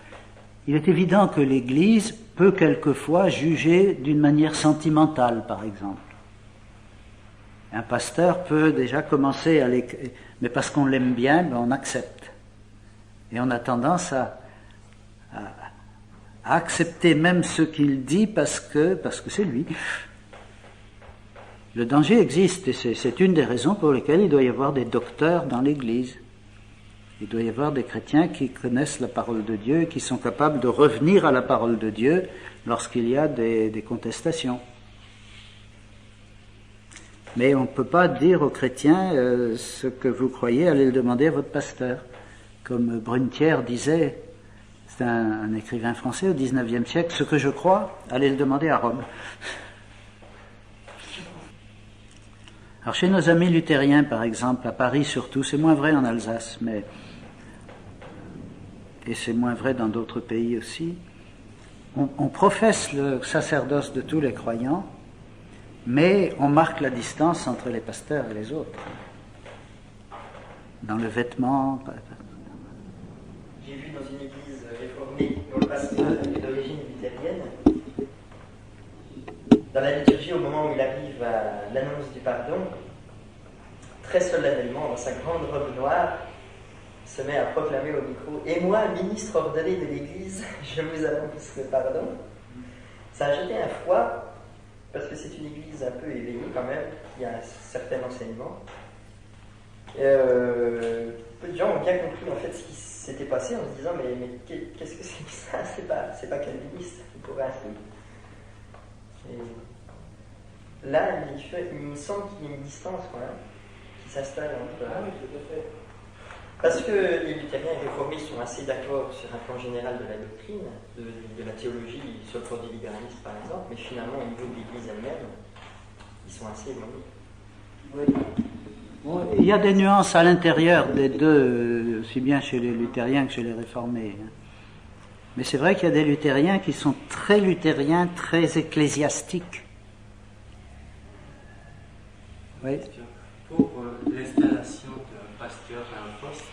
A: Il est évident que l'Église peut quelquefois juger d'une manière sentimentale, par exemple. Un pasteur peut déjà commencer mais parce qu'on l'aime bien, on accepte. Et on a tendance à accepter même ce qu'il dit parce que c'est lui. Le danger existe et c'est une des raisons pour lesquelles il doit y avoir des docteurs dans l'Église. Il doit y avoir des chrétiens qui connaissent la parole de Dieu et qui sont capables de revenir à la parole de Dieu lorsqu'il y a des contestations. Mais on ne peut pas dire aux chrétiens ce que vous croyez, allez le demander à votre pasteur. Comme Brunetière disait, c'est un écrivain français au XIXe siècle, ce que je crois, allez le demander à Rome. Alors chez nos amis luthériens, par exemple, à Paris surtout, c'est moins vrai en Alsace, et c'est moins vrai dans d'autres pays aussi, on professe le sacerdoce de tous les croyants, mais on marque la distance entre les pasteurs et les autres. Dans le vêtement.
B: J'ai vu dans une église réformée dont le pasteur est d'origine luthérienne, dans la liturgie, au moment où il arrive à l'annonce du pardon, très solennellement, dans sa grande robe noire, se met à proclamer au micro « Et moi, ministre ordonné de l'Église, je vous annonce le pardon ». Ça a jeté un froid, parce que c'est une église un peu éveillée quand même, qui a un certain enseignement. Peu de gens ont bien compris en fait ce qui s'était passé en se disant « Mais qu'est-ce que c'est que ça ? C'est pas calviniste, pour ainsi ». Et là, il me semble qu'il y a une distance quand même qui s'installe entre. Ah oui, tout à fait. Parce que les luthériens et réformés sont assez d'accord sur un plan général de la doctrine, de la théologie, sur le plan du libéralisme par exemple, mais finalement au niveau de l'Église elle-même, ils sont assez éloignés.
A: Oui. Bon, il y a des nuances à l'intérieur des deux, aussi bien chez les luthériens que chez les réformés. Mais c'est vrai qu'il y a des luthériens qui sont très luthériens, très ecclésiastiques. Oui.
C: Pour l'installation d'un pasteur à un poste,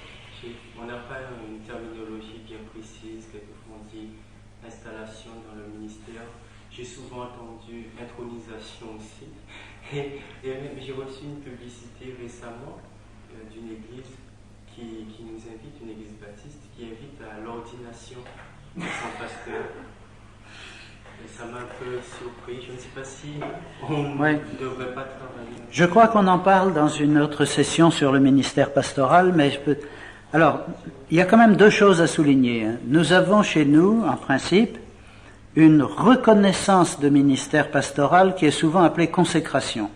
C: on n'a pas une terminologie bien précise, quelquefois on dit installation dans le ministère. J'ai souvent entendu intronisation aussi. Et j'ai reçu une publicité récemment d'une église qui nous invite, une église baptiste, qui invite à l'ordination de son pasteur. Et ça m'a un peu surpris. Je ne sais pas si on ne devrait pas travailler.
A: Je crois qu'on en parle dans une autre session sur le ministère pastoral, mais Alors, il y a quand même deux choses à souligner. Nous avons chez nous, en principe, une reconnaissance de ministère pastoral qui est souvent appelée consécration.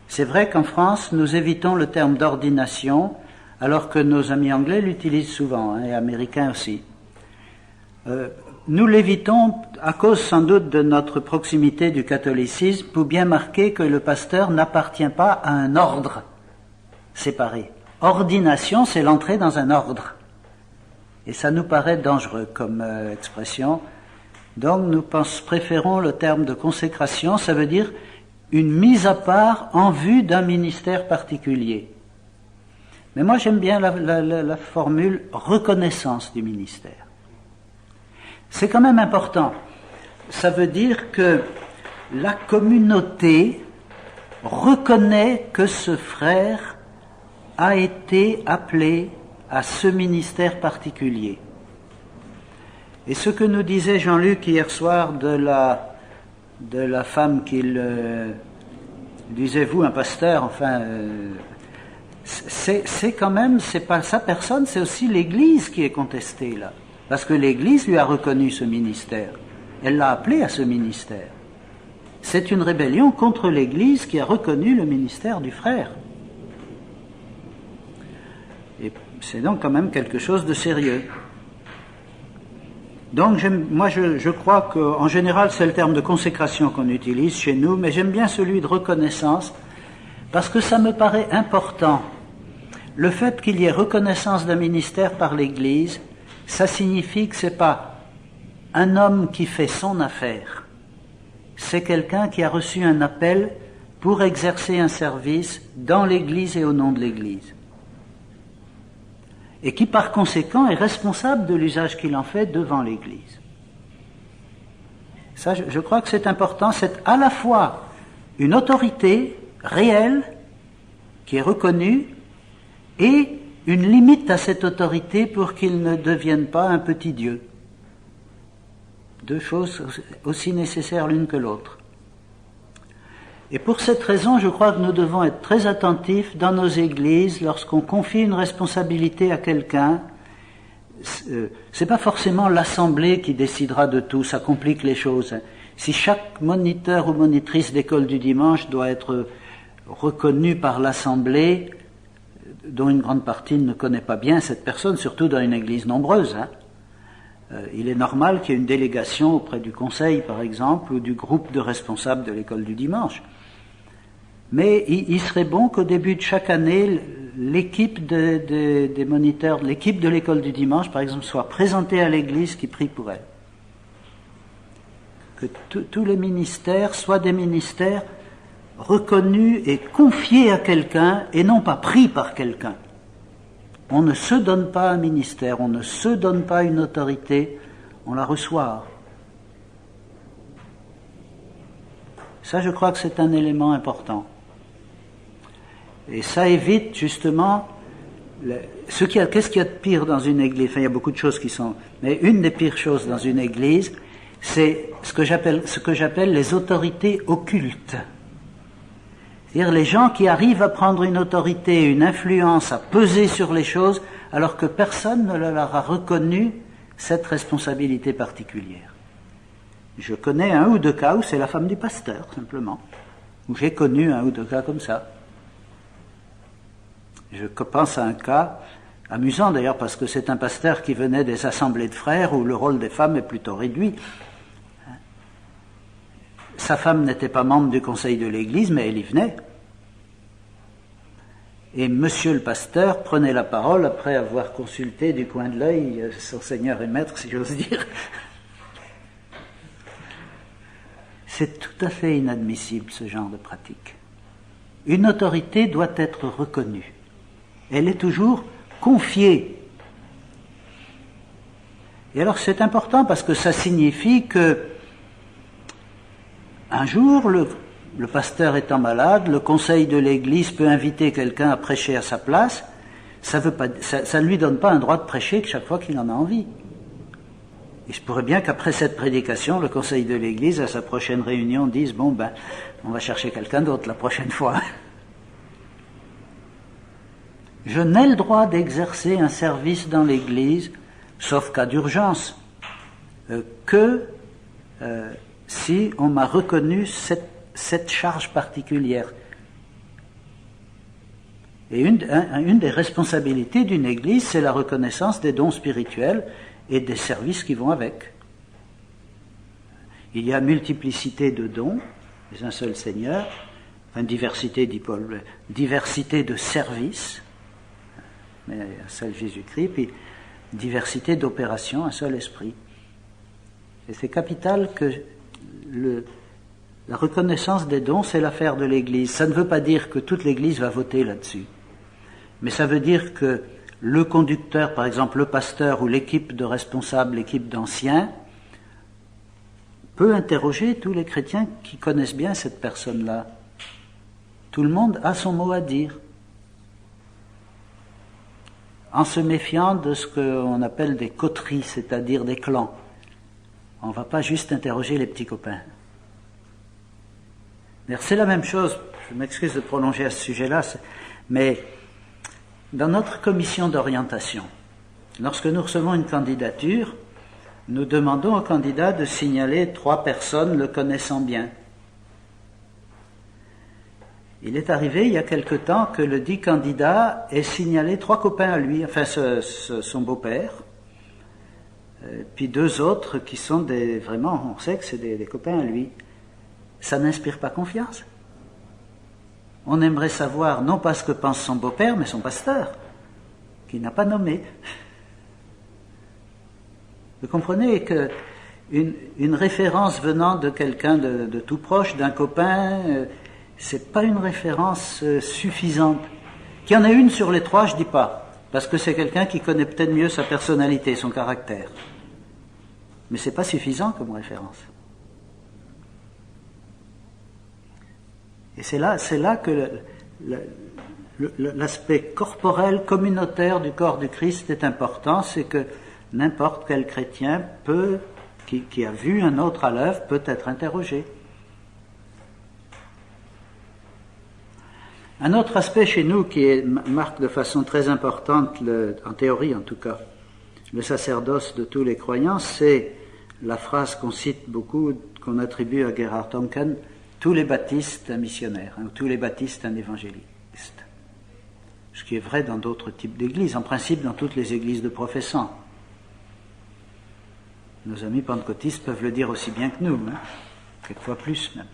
A: C'est vrai qu'en France, nous évitons le terme d'ordination, alors que nos amis anglais l'utilisent souvent, et américains aussi. nous l'évitons à cause sans doute de notre proximité du catholicisme pour bien marquer que le pasteur n'appartient pas à un ordre séparé. Ordination, c'est l'entrée dans un ordre. Et ça nous paraît dangereux comme expression. Donc nous préférons le terme de consécration, ça veut dire une mise à part en vue d'un ministère particulier. Mais moi j'aime bien la formule reconnaissance du ministère. C'est quand même important. Ça veut dire que la communauté reconnaît que ce frère a été appelé à ce ministère particulier. Et ce que nous disait Jean-Luc hier soir de la femme qu'il disait, vous, un pasteur, enfin, c'est quand même, c'est pas sa personne, c'est aussi l'Église qui est contestée là. Parce que l'Église lui a reconnu ce ministère. Elle l'a appelé à ce ministère. C'est une rébellion contre l'Église qui a reconnu le ministère du frère. Et c'est donc quand même quelque chose de sérieux. Donc je crois qu'en général c'est le terme de consécration qu'on utilise chez nous, mais j'aime bien celui de reconnaissance, parce que ça me paraît important. Le fait qu'il y ait reconnaissance d'un ministère par l'Église, ça signifie que c'est pas un homme qui fait son affaire, c'est quelqu'un qui a reçu un appel pour exercer un service dans l'Église et au nom de l'Église. Et qui par conséquent est responsable de l'usage qu'il en fait devant l'Église. Ça, je crois que c'est important, c'est à la fois une autorité réelle qui est reconnue et une limite à cette autorité pour qu'il ne devienne pas un petit Dieu. Deux choses aussi nécessaires l'une que l'autre. Et pour cette raison, je crois que nous devons être très attentifs dans nos églises lorsqu'on confie une responsabilité à quelqu'un. C'est pas forcément l'assemblée qui décidera de tout, ça complique les choses. Si chaque moniteur ou monitrice d'école du dimanche doit être reconnu par l'assemblée, dont une grande partie ne connaît pas bien cette personne, surtout dans une église nombreuse, il est normal qu'il y ait une délégation auprès du conseil, par exemple, ou du groupe de responsables de l'école du dimanche. Mais il serait bon qu'au début de chaque année, l'équipe des moniteurs, l'équipe de l'école du dimanche, par exemple, soit présentée à l'église qui prie pour elle. Que tous les ministères soient des ministères reconnus et confiés à quelqu'un et non pas pris par quelqu'un. On ne se donne pas un ministère, on ne se donne pas une autorité, on la reçoit. Ça, je crois que c'est un élément important. Et ça évite justement, qu'est-ce qu'il y a de pire dans une église? Enfin, il y a beaucoup de choses qui sont, mais une des pires choses dans une église, c'est ce que j'appelle les autorités occultes. C'est-à-dire les gens qui arrivent à prendre une autorité, une influence, à peser sur les choses, alors que personne ne leur a reconnu cette responsabilité particulière. Je connais un ou deux cas où c'est la femme du pasteur, simplement. Où j'ai connu un ou deux cas comme ça. Je pense à un cas amusant d'ailleurs, parce que c'est un pasteur qui venait des assemblées de frères où le rôle des femmes est plutôt réduit. Sa femme n'était pas membre du conseil de l'église, mais elle y venait. Et monsieur le pasteur prenait la parole après avoir consulté du coin de l'œil son Seigneur et Maître, si j'ose dire. C'est tout à fait inadmissible, ce genre de pratique. Une autorité doit être reconnue. Elle est toujours confiée. Et alors c'est important parce que ça signifie que un jour, le pasteur étant malade, le conseil de l'église peut inviter quelqu'un à prêcher à sa place. Ça ne lui donne pas un droit de prêcher chaque fois qu'il en a envie. Il se pourrait bien qu'après cette prédication, le conseil de l'église, à sa prochaine réunion, dise « Bon, on va chercher quelqu'un d'autre la prochaine fois. » Je n'ai le droit d'exercer un service dans l'église, sauf cas d'urgence, que si on m'a reconnu cette charge particulière. Et une des responsabilités d'une église, c'est la reconnaissance des dons spirituels et des services qui vont avec. Il y a multiplicité de dons, mais un seul Seigneur, enfin diversité, dit Paul, diversité de services, mais un seul Jésus-Christ, puis diversité d'opérations, un seul Esprit. Et c'est capital que la reconnaissance des dons, c'est l'affaire de l'Église. Ça ne veut pas dire que toute l'Église va voter là-dessus. Mais ça veut dire que le conducteur, par exemple le pasteur ou l'équipe de responsables, l'équipe d'anciens, peut interroger tous les chrétiens qui connaissent bien cette personne-là. Tout le monde a son mot à dire, en se méfiant de ce qu'on appelle des coteries, c'est-à-dire des clans. On ne va pas juste interroger les petits copains. C'est la même chose, je m'excuse de prolonger à ce sujet-là, mais dans notre commission d'orientation, lorsque nous recevons une candidature, nous demandons au candidat de signaler 3 personnes le connaissant bien. Il est arrivé il y a quelque temps que le dit candidat ait signalé 3 copains à lui, enfin son beau-père, puis 2 autres qui sont vraiment, on sait que c'est des copains à lui. Ça n'inspire pas confiance. On aimerait savoir, non pas ce que pense son beau-père, mais son pasteur, qui n'a pas nommé. Vous comprenez que une référence venant de quelqu'un de tout proche, d'un copain, c'est pas une référence suffisante. Qu'il y en ait une sur les 3, je dis pas, parce que c'est quelqu'un qui connaît peut-être mieux sa personnalité, son caractère. Mais c'est pas suffisant comme référence. Et c'est là que l'aspect corporel, communautaire du corps du Christ est important, c'est que n'importe quel chrétien qui a vu un autre à l'œuvre, peut être interrogé. Un autre aspect chez nous qui marque de façon très importante, en théorie en tout cas, le sacerdoce de tous les croyants, c'est la phrase qu'on cite beaucoup, qu'on attribue à Gerhard Tonken, tous les baptistes un missionnaire, ou tous les baptistes un évangéliste. Ce qui est vrai dans d'autres types d'églises, en principe dans toutes les églises de professants. Nos amis pentecôtistes peuvent le dire aussi bien que nous, quelquefois plus même.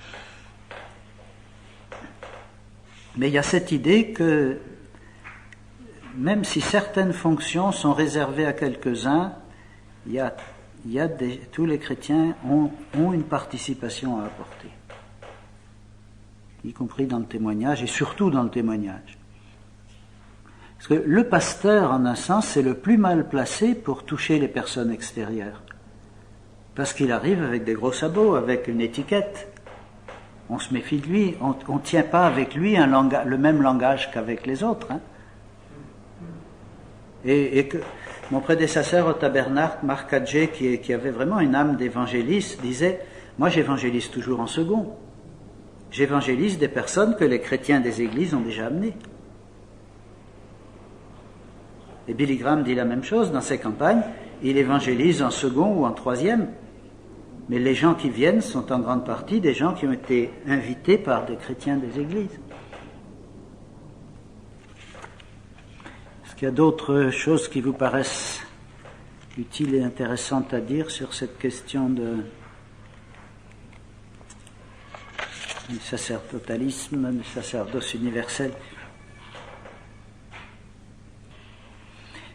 A: Mais il y a cette idée que même si certaines fonctions sont réservées à quelques-uns, tous les chrétiens ont une participation à apporter, y compris dans le témoignage et surtout dans le témoignage. Parce que le pasteur, en un sens, c'est le plus mal placé pour toucher les personnes extérieures. Parce qu'il arrive avec des gros sabots, avec une étiquette. On se méfie de lui, on ne tient pas avec lui le même langage qu'avec les autres. Et que mon prédécesseur au tabernacle, Marc Adjé, qui avait vraiment une âme d'évangéliste, disait « Moi j'évangélise toujours en second. J'évangélise des personnes que les chrétiens des églises ont déjà amenées. » Et Billy Graham dit la même chose dans ses campagnes, il évangélise en second ou en troisième. Mais les gens qui viennent sont en grande partie des gens qui ont été invités par des chrétiens des églises. Est-ce qu'il y a d'autres choses qui vous paraissent utiles et intéressantes à dire sur cette question du sacerdotalisme, du sacerdoce universel?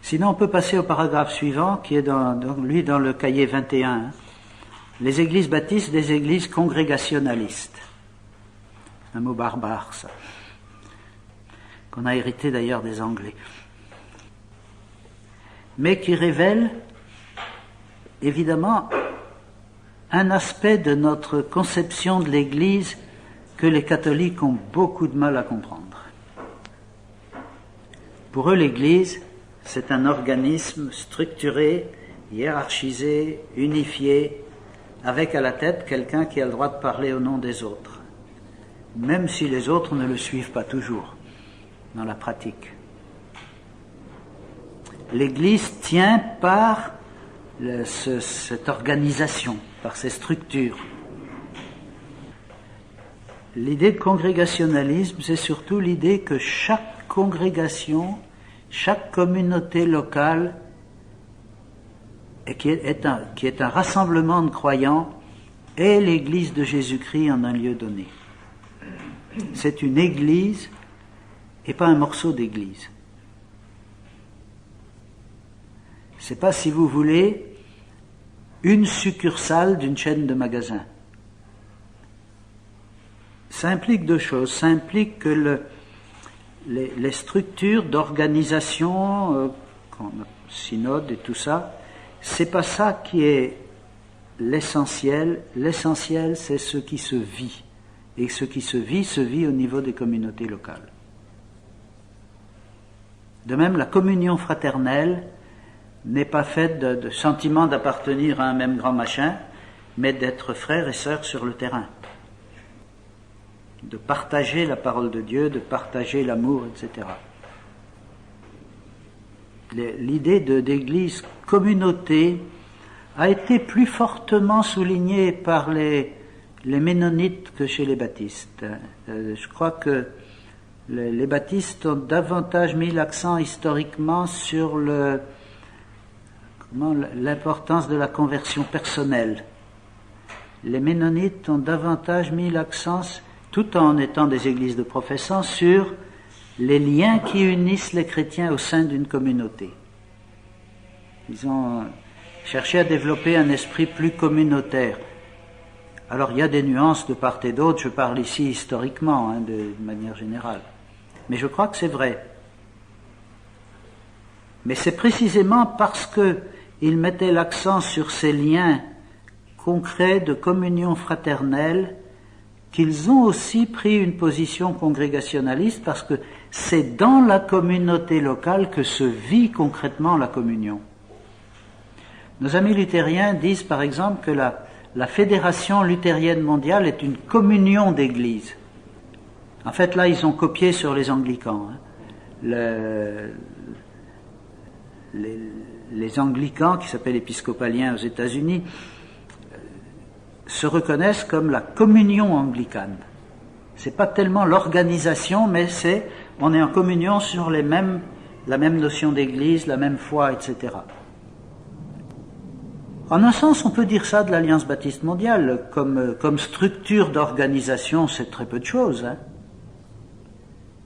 A: Sinon, on peut passer au paragraphe suivant, qui est dans le cahier 21. Les églises baptistes, des églises congrégationalistes. Un mot barbare, ça. Qu'on a hérité d'ailleurs des Anglais. Mais qui révèle, évidemment, un aspect de notre conception de l'Église que les catholiques ont beaucoup de mal à comprendre. Pour eux, l'Église, c'est un organisme structuré, hiérarchisé, unifié, avec à la tête quelqu'un qui a le droit de parler au nom des autres, même si les autres ne le suivent pas toujours dans la pratique. L'Église tient par cette organisation, par ces structures. L'idée de congrégationalisme, c'est surtout l'idée que chaque congrégation, chaque communauté locale, qui est un rassemblement de croyants, est l'Église de Jésus-Christ en un lieu donné. C'est une Église et pas un morceau d'Église. C'est pas, si vous voulez, une succursale d'une chaîne de magasins. Ça implique deux choses. Ça implique que les structures d'organisation, synode et tout ça, c'est pas ça qui est l'essentiel. L'essentiel, c'est ce qui se vit. Et ce qui se vit au niveau des communautés locales. De même, la communion fraternelle n'est pas faite de sentiment d'appartenir à un même grand machin, mais d'être frères et sœurs sur le terrain. De partager la parole de Dieu, de partager l'amour, etc. L'idée d'église communauté a été plus fortement soulignée par les ménonites que chez les baptistes. Je crois que les baptistes ont davantage mis l'accent historiquement sur l'importance de la conversion personnelle. Les ménonites ont davantage mis l'accent, tout en étant des églises de professants, sur les liens qui unissent les chrétiens au sein d'une communauté. Ils ont cherché à développer un esprit plus communautaire. Alors il y a des nuances de part et d'autre, je parle ici historiquement, de manière générale. Mais je crois que c'est vrai. Mais c'est précisément parce qu'ils mettaient l'accent sur ces liens concrets de communion fraternelle qu'ils ont aussi pris une position congrégationaliste, parce que c'est dans la communauté locale que se vit concrètement la communion. Nos amis luthériens disent par exemple que la Fédération luthérienne mondiale est une communion d'églises. En fait, là, ils ont copié sur les anglicans. Les anglicans, qui s'appellent épiscopaliens aux États-Unis, se reconnaissent comme la communion anglicane. C'est pas tellement l'organisation, mais on est en communion sur la même notion d'église, la même foi, etc. En un sens, on peut dire ça de l'Alliance baptiste mondiale. Comme structure d'organisation, c'est très peu de choses.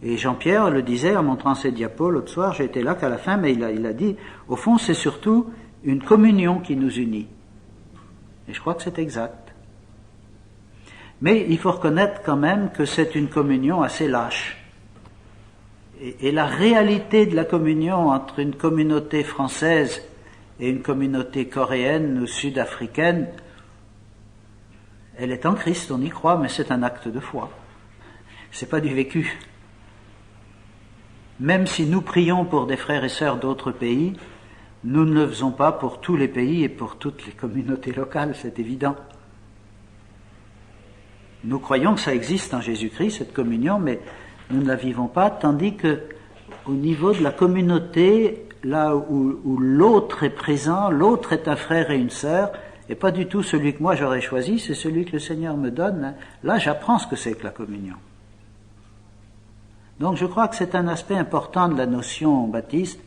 A: Et Jean-Pierre le disait en montrant ses diapos l'autre soir, j'étais là qu'à la fin, mais il a dit, au fond, c'est surtout une communion qui nous unit. Et je crois que c'est exact. Mais il faut reconnaître quand même que c'est une communion assez lâche. Et la réalité de la communion entre une communauté française et une communauté coréenne ou sud-africaine, elle est en Christ, on y croit, mais c'est un acte de foi. C'est pas du vécu. Même si nous prions pour des frères et sœurs d'autres pays, nous ne le faisons pas pour tous les pays et pour toutes les communautés locales, c'est évident. Nous croyons que ça existe en Jésus-Christ, cette communion, mais nous ne la vivons pas, tandis que au niveau de la communauté, là où l'autre est présent, l'autre est un frère et une sœur, et pas du tout celui que moi j'aurais choisi, c'est celui que le Seigneur me donne. Là, j'apprends ce que c'est que la communion. Donc je crois que c'est un aspect important de la notion baptiste,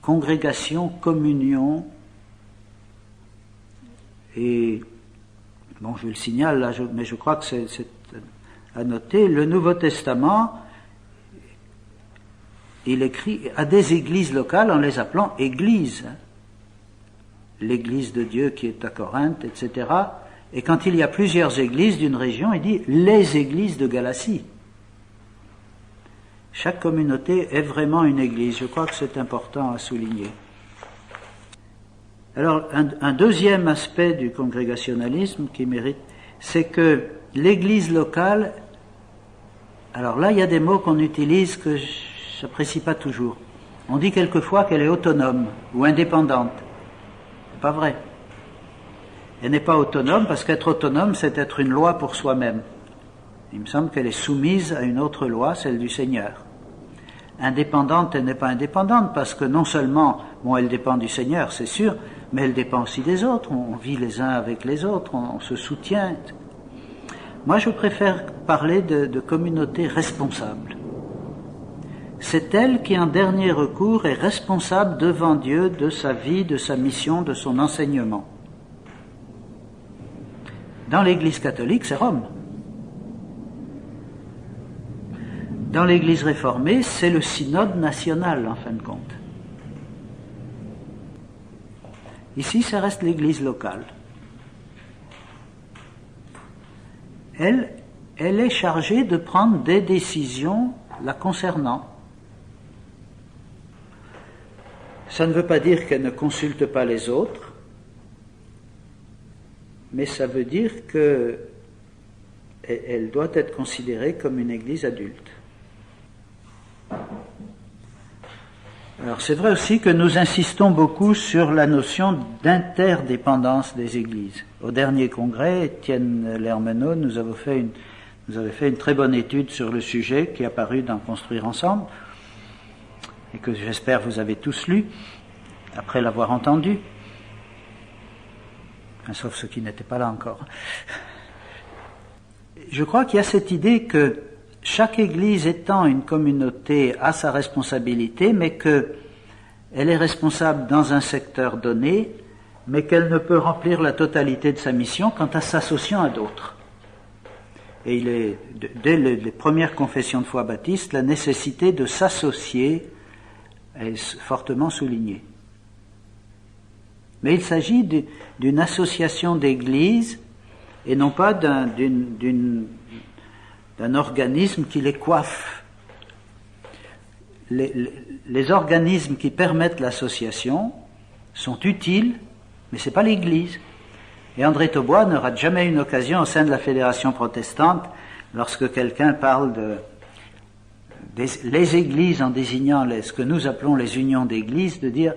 A: congrégation, communion, et bon, je le signale là, mais je crois que c'est à noter, le Nouveau Testament, il écrit à des églises locales en les appelant églises. L'église de Dieu qui est à Corinthe, etc. Et quand il y a plusieurs églises d'une région, il dit les églises de Galatie. Chaque communauté est vraiment une église. Je crois que c'est important à souligner. Alors, un deuxième aspect du congrégationalisme qui mérite, c'est que l'église locale, alors là, il y a des mots qu'on utilise que j'apprécie pas toujours. On dit quelquefois qu'elle est autonome ou indépendante. C'est pas vrai. Elle n'est pas autonome parce qu'être autonome, c'est être une loi pour soi-même. Il me semble qu'elle est soumise à une autre loi, celle du Seigneur. Indépendante, elle n'est pas indépendante parce que non seulement, bon, elle dépend du Seigneur, c'est sûr, mais elle dépend aussi des autres. On vit les uns avec les autres, on se soutient. Moi, je préfère parler de communauté responsable. C'est elle qui, en dernier recours, est responsable devant Dieu de sa vie, de sa mission, de son enseignement. Dans l'Église catholique, c'est Rome. Dans l'Église réformée, c'est le synode national, en fin de compte. Ici, ça reste l'Église locale. Elle est chargée de prendre des décisions la concernant. Ça ne veut pas dire qu'elle ne consulte pas les autres, mais ça veut dire qu'elle doit être considérée comme une Église adulte. Alors c'est vrai aussi que nous insistons beaucoup sur la notion d'interdépendance des Églises. Au dernier congrès, Étienne Lermenot nous avait fait une très bonne étude sur le sujet qui est apparue dans Construire ensemble et que j'espère vous avez tous lu après l'avoir entendu, sauf ceux qui n'étaient pas là encore. Je crois qu'il y a cette idée que chaque Église étant une communauté a sa responsabilité, mais qu'elle est responsable dans un secteur donné, mais qu'elle ne peut remplir la totalité de sa mission qu'en s'associant à d'autres. Et dès les premières confessions de foi baptiste, la nécessité de s'associer est fortement soulignée. Mais il s'agit d'une association d'églises et non pas d'un organisme qui les coiffe. Les organismes qui permettent l'association sont utiles, mais ce n'est pas l'Église. Et André Taubois ne rate jamais une occasion au sein de la Fédération protestante, lorsque quelqu'un parle les églises en désignant ce que nous appelons les unions d'églises, de dire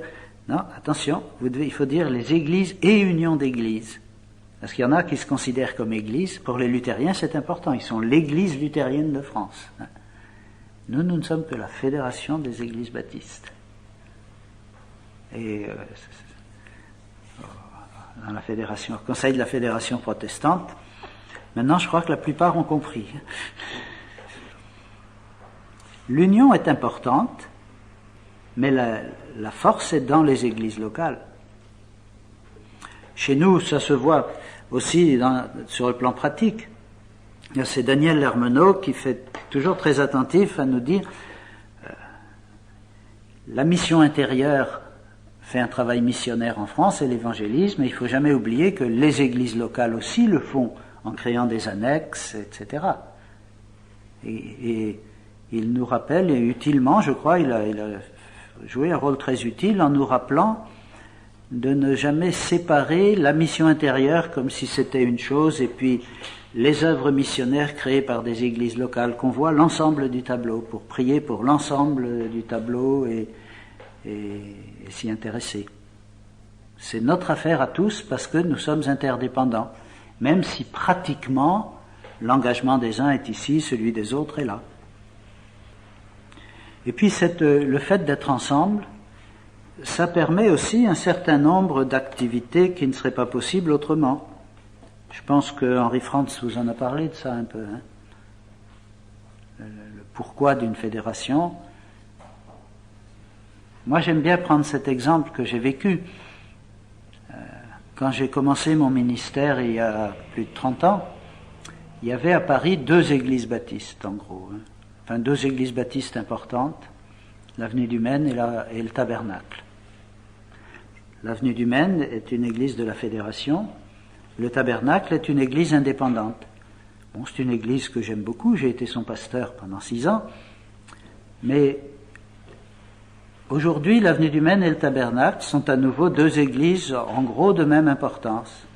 A: non, attention, il faut dire les églises et unions d'églises. Parce qu'il y en a qui se considèrent comme églises. Pour les luthériens, c'est important. Ils sont l'église luthérienne de France. Nous ne sommes que la fédération des églises baptistes. Et dans la fédération, au conseil de la fédération protestante, maintenant je crois que la plupart ont compris. L'union est importante, mais la force est dans les églises locales. Chez nous, ça se voit aussi sur le plan pratique. C'est Daniel Lermenot qui fait toujours très attentif à nous dire la mission intérieure fait un travail missionnaire en France et l'évangélisme, et il ne faut jamais oublier que les églises locales aussi le font en créant des annexes, etc. Et il nous rappelle, et utilement, je crois, il a joué un rôle très utile en nous rappelant de ne jamais séparer la mission intérieure comme si c'était une chose et puis les œuvres missionnaires créées par des églises locales, qu'on voit l'ensemble du tableau, pour prier pour l'ensemble du tableau et s'y intéresser. C'est notre affaire à tous parce que nous sommes interdépendants, même si pratiquement l'engagement des uns est ici, celui des autres est là. Et puis le fait d'être ensemble, ça permet aussi un certain nombre d'activités qui ne seraient pas possibles autrement. Je pense que Henri Franz vous en a parlé de ça un peu. Le pourquoi d'une fédération. Moi, j'aime bien prendre cet exemple que j'ai vécu. Quand j'ai commencé mon ministère il y a plus de 30 ans, il y avait à Paris 2 églises baptistes, en gros. Enfin, 2 églises baptistes importantes, l'avenue du Maine et le Tabernacle. L'avenue du Maine est une église de la Fédération, le Tabernacle est une église indépendante. Bon, c'est une église que j'aime beaucoup, j'ai été son pasteur pendant 6 ans, mais aujourd'hui, l'avenue du Maine et le Tabernacle sont à nouveau 2 églises, en gros, de même importance.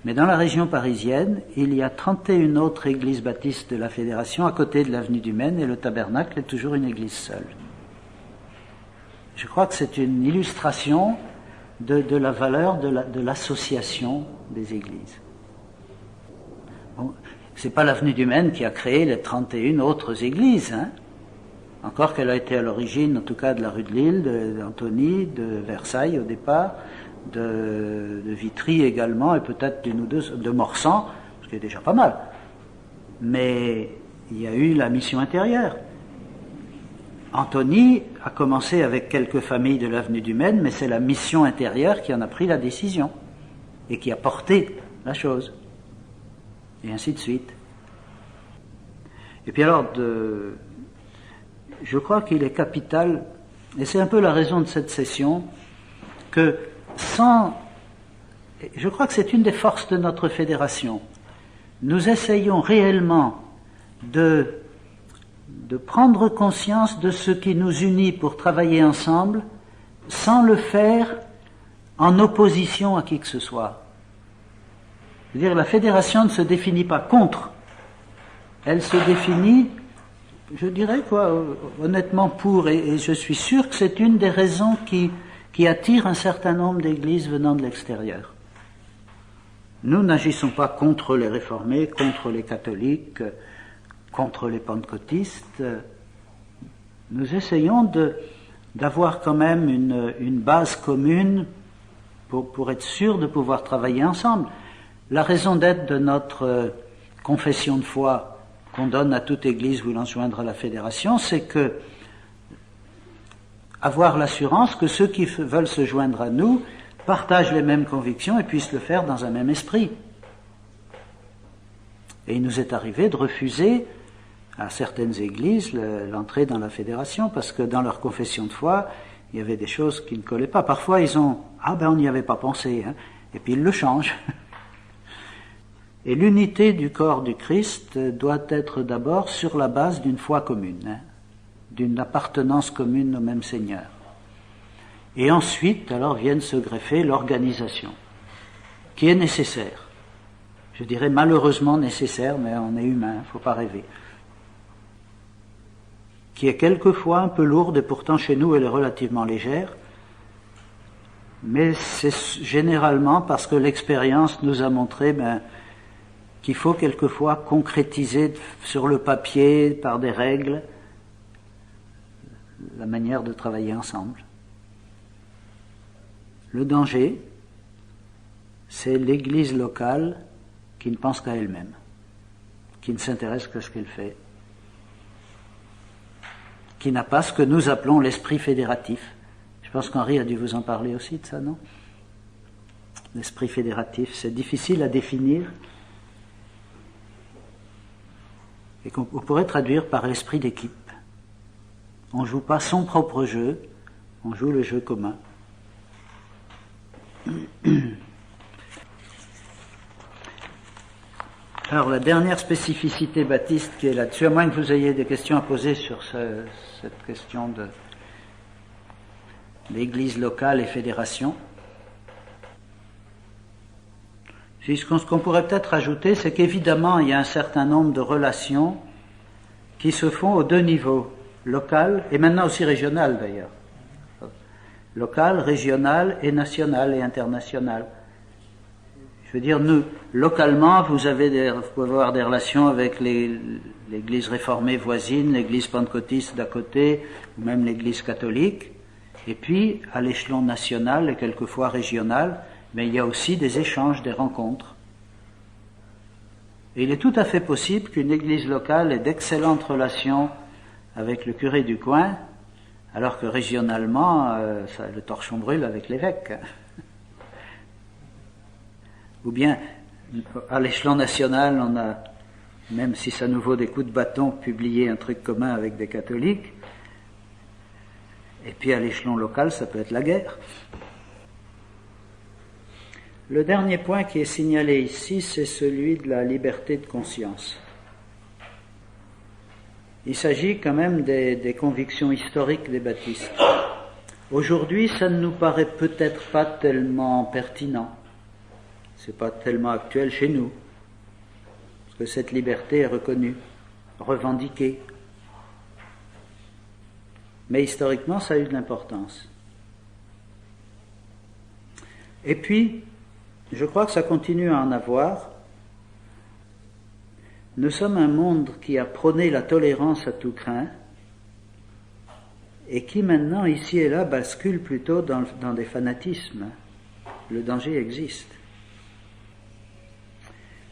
A: Mais dans la région parisienne, il y a 31 autres églises baptistes de la Fédération à côté de l'avenue du Maine et le Tabernacle est toujours une église seule. Je crois que c'est une illustration de la valeur de l'association des églises. Bon, c'est pas l'avenue du Maine qui a créé les 31 autres églises, hein. Encore qu'elle a été à l'origine, en tout cas, de la rue de Lille, d'Antony, de Versailles au départ, de Vitry également, et peut-être d'une ou deux, de Morsan, ce qui est déjà pas mal. Mais il y a eu la mission intérieure. Antony a commencé avec quelques familles de l'avenue du Maine, mais c'est la mission intérieure qui en a pris la décision et qui a porté la chose. et ainsi de suite. Et puis alors, je crois qu'il est capital, et c'est un peu la raison de cette session, que je crois que c'est une des forces de notre fédération. Nous essayons réellement de prendre conscience de ce qui nous unit pour travailler ensemble, sans le faire en opposition à qui que ce soit. C'est-à-dire, la fédération ne se définit pas contre, elle se définit, je dirais honnêtement pour, et je suis sûr que c'est une des raisons qui attire un certain nombre d'églises venant de l'extérieur. Nous n'agissons pas contre les réformés, contre les catholiques, contre les pentecôtistes. Nous essayons d'avoir quand même une base commune pour être sûr de pouvoir travailler ensemble. La raison d'être de notre confession de foi qu'on donne à toute église voulant se joindre à la fédération, c'est que avoir l'assurance que ceux qui veulent se joindre à nous partagent les mêmes convictions et puissent le faire dans un même esprit. Et il nous est arrivé de refuser à certaines églises l'entrée dans la fédération parce que dans leur confession de foi, il y avait des choses qui ne collaient pas. Parfois, on n'y avait pas pensé, hein, et puis ils le changent. Et l'unité du corps du Christ doit être d'abord sur la base d'une foi commune, hein, d'une appartenance commune au même Seigneur. Et ensuite, alors, viennent se greffer l'organisation, qui est nécessaire. Je dirais malheureusement nécessaire, mais on est humain, il ne faut pas rêver. Qui est quelquefois un peu lourde, et pourtant chez nous elle est relativement légère, mais c'est généralement parce que l'expérience nous a montré qu'il faut quelquefois concrétiser sur le papier, par des règles, la manière de travailler ensemble. Le danger, c'est l'église locale qui ne pense qu'à elle-même, qui ne s'intéresse qu'à ce qu'elle fait, qui n'a pas ce que nous appelons l'esprit fédératif. Je pense qu'Henri a dû vous en parler aussi de ça, non? L'esprit fédératif, c'est difficile à définir et qu'on pourrait traduire par l'esprit d'équipe. On ne joue pas son propre jeu, on joue le jeu commun. Alors la dernière spécificité baptiste qui est là-dessus, à moins que vous ayez des questions à poser sur cette question de l'église locale et fédération. Ce qu'on pourrait peut-être ajouter, c'est qu'évidemment il y a un certain nombre de relations qui se font aux deux niveaux, local et maintenant aussi régional d'ailleurs. Local, régional et national et international. Je veux dire, nous, localement, vous pouvez avoir des relations avec l'église réformée voisine, l'église pentecôtiste d'à côté, ou même l'église catholique. Et puis, à l'échelon national et quelquefois régional, mais il y a aussi des échanges, des rencontres. Et il est tout à fait possible qu'une église locale ait d'excellentes relations avec le curé du coin, alors que régionalement, le torchon brûle avec l'évêque. Ou bien, à l'échelon national, on a, même si ça nous vaut des coups de bâton, publié un truc commun avec des catholiques. Et puis à l'échelon local, ça peut être la guerre. Le dernier point qui est signalé ici, c'est celui de la liberté de conscience. Il s'agit quand même des convictions historiques des baptistes. Aujourd'hui, ça ne nous paraît peut-être pas tellement pertinent. C'est pas tellement actuel chez nous. Parce que cette liberté est reconnue, revendiquée. Mais historiquement, ça a eu de l'importance. Et puis, je crois que ça continue à en avoir. Nous sommes un monde qui a prôné la tolérance à tout craint et qui maintenant, ici et là, bascule plutôt dans des fanatismes. Le danger existe.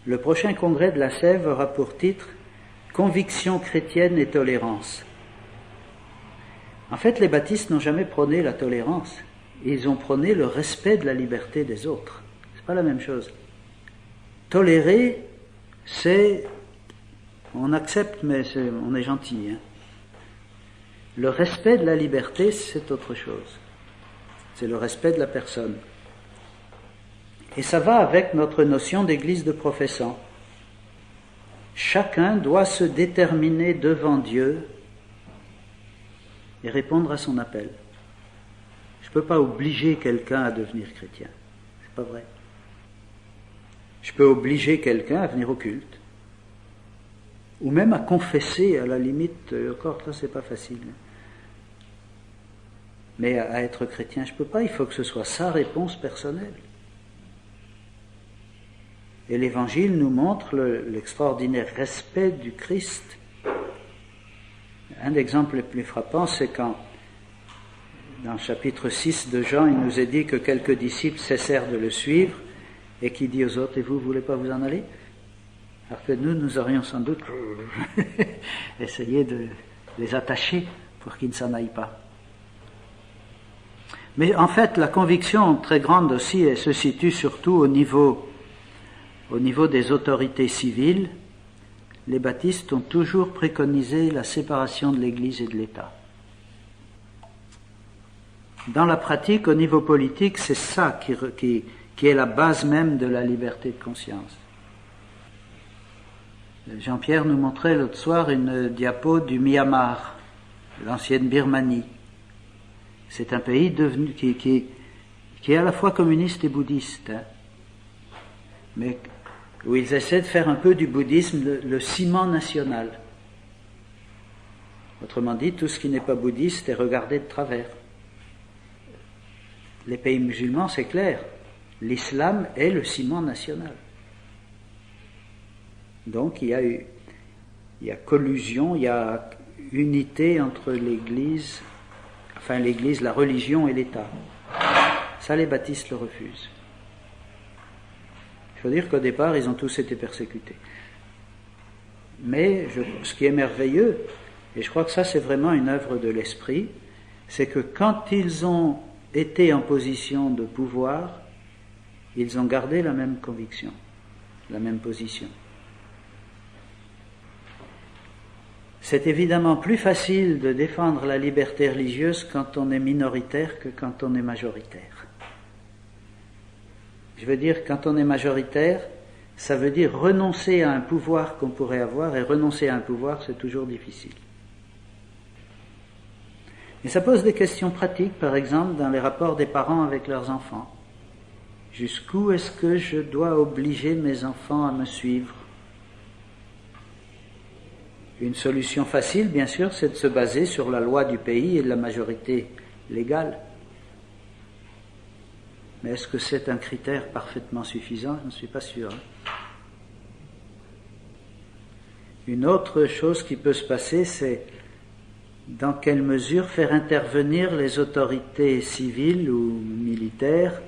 A: Le prochain congrès de la Sève aura pour titre « Conviction chrétienne et tolérance ». En fait, les baptistes n'ont jamais prôné la tolérance. Ils ont prôné le respect de la liberté des autres. C'est pas la même chose. Tolérer, c'est, on accepte, mais on est gentil. Hein. Le respect de la liberté, c'est autre chose. C'est le respect de la personne. Et ça va avec notre notion d'église de professants. Chacun doit se déterminer devant Dieu et répondre à son appel. Je ne peux pas obliger quelqu'un à devenir chrétien. C'est pas vrai. Je peux obliger quelqu'un à venir au culte. Ou même à confesser, à la limite, encore là c'est pas facile. Mais à être chrétien, je peux pas, il faut que ce soit sa réponse personnelle. Et l'Évangile nous montre l'extraordinaire respect du Christ. Un exemple le plus frappant, c'est quand, dans le chapitre 6 de Jean, il nous est dit que quelques disciples cessèrent de le suivre, et qui dit aux autres, et vous ne voulez pas vous en aller? Alors que nous aurions sans doute essayé de les attacher pour qu'ils ne s'en aillent pas. Mais en fait, la conviction très grande aussi, elle se situe surtout au niveau des autorités civiles. Les baptistes ont toujours préconisé la séparation de l'Église et de l'État. Dans la pratique, au niveau politique, c'est ça qui est la base même de la liberté de conscience. Jean-Pierre nous montrait l'autre soir une diapo du Myanmar, l'ancienne Birmanie. C'est un pays devenu qui est à la fois communiste et bouddhiste, hein, mais où ils essaient de faire un peu du bouddhisme le ciment national. Autrement dit, tout ce qui n'est pas bouddhiste est regardé de travers. Les pays musulmans, c'est clair, l'islam est le ciment national. Donc il y a collusion, il y a unité entre l'Église, la religion et l'État. Ça, les baptistes le refusent. Il faut dire qu'au départ, ils ont tous été persécutés. Mais ce qui est merveilleux, et je crois que ça c'est vraiment une œuvre de l'esprit, c'est que quand ils ont été en position de pouvoir, ils ont gardé la même conviction, la même position. C'est évidemment plus facile de défendre la liberté religieuse quand on est minoritaire que quand on est majoritaire. Je veux dire, quand on est majoritaire, ça veut dire renoncer à un pouvoir qu'on pourrait avoir, et renoncer à un pouvoir, c'est toujours difficile. Et ça pose des questions pratiques, par exemple, dans les rapports des parents avec leurs enfants. Jusqu'où est-ce que je dois obliger mes enfants à me suivre ? Une solution facile, bien sûr, c'est de se baser sur la loi du pays et de la majorité légale. Mais est-ce que c'est un critère parfaitement suffisant ? Je ne suis pas sûr. Une autre chose qui peut se passer, c'est dans quelle mesure faire intervenir les autorités civiles ou militaires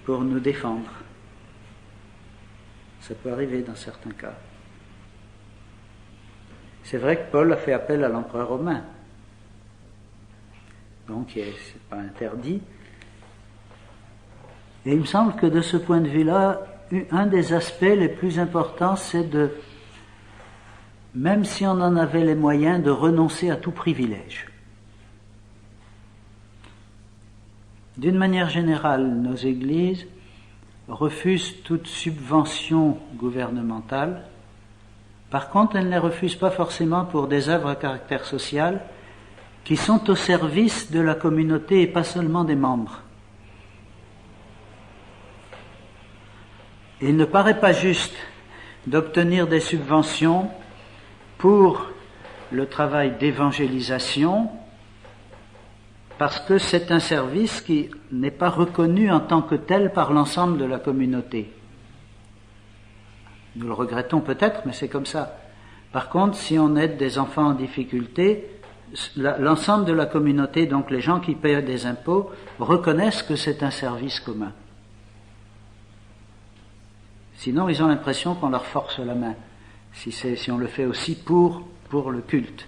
A: pour nous défendre. Ça peut arriver dans certains cas. C'est vrai que Paul a fait appel à l'empereur romain. Donc, c'est pas interdit. Et il me semble que de ce point de vue-là, un des aspects les plus importants, c'est de, même si on en avait les moyens, de renoncer à tout privilège. D'une manière générale, nos églises refusent toute subvention gouvernementale. Par contre, elles ne les refusent pas forcément pour des œuvres à caractère social qui sont au service de la communauté et pas seulement des membres. Il ne paraît pas juste d'obtenir des subventions pour le travail d'évangélisation parce que c'est un service qui n'est pas reconnu en tant que tel par l'ensemble de la communauté. Nous le regrettons peut-être, mais c'est comme ça. Par contre, si on aide des enfants en difficulté, l'ensemble de la communauté, donc les gens qui paient des impôts, reconnaissent que c'est un service commun. Sinon, ils ont l'impression qu'on leur force la main, si on le fait aussi pour le culte.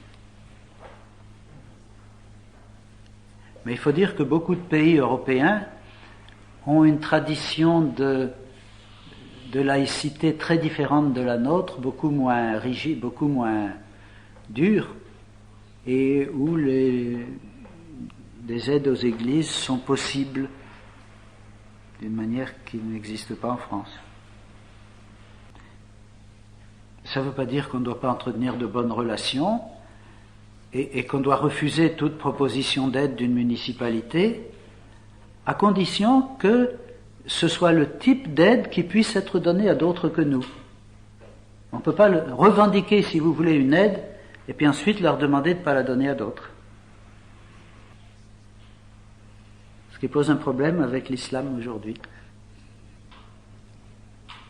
A: Mais il faut dire que beaucoup de pays européens ont une tradition de laïcité très différente de la nôtre, beaucoup moins rigide, beaucoup moins dure, et où des aides aux églises sont possibles d'une manière qui n'existe pas en France. Ça ne veut pas dire qu'on ne doit pas entretenir de bonnes relations et qu'on doit refuser toute proposition d'aide d'une municipalité, à condition que ce soit le type d'aide qui puisse être donné à d'autres que nous. On ne peut pas revendiquer, si vous voulez, une aide et puis ensuite leur demander de ne pas la donner à d'autres. Ce qui pose un problème avec l'islam aujourd'hui.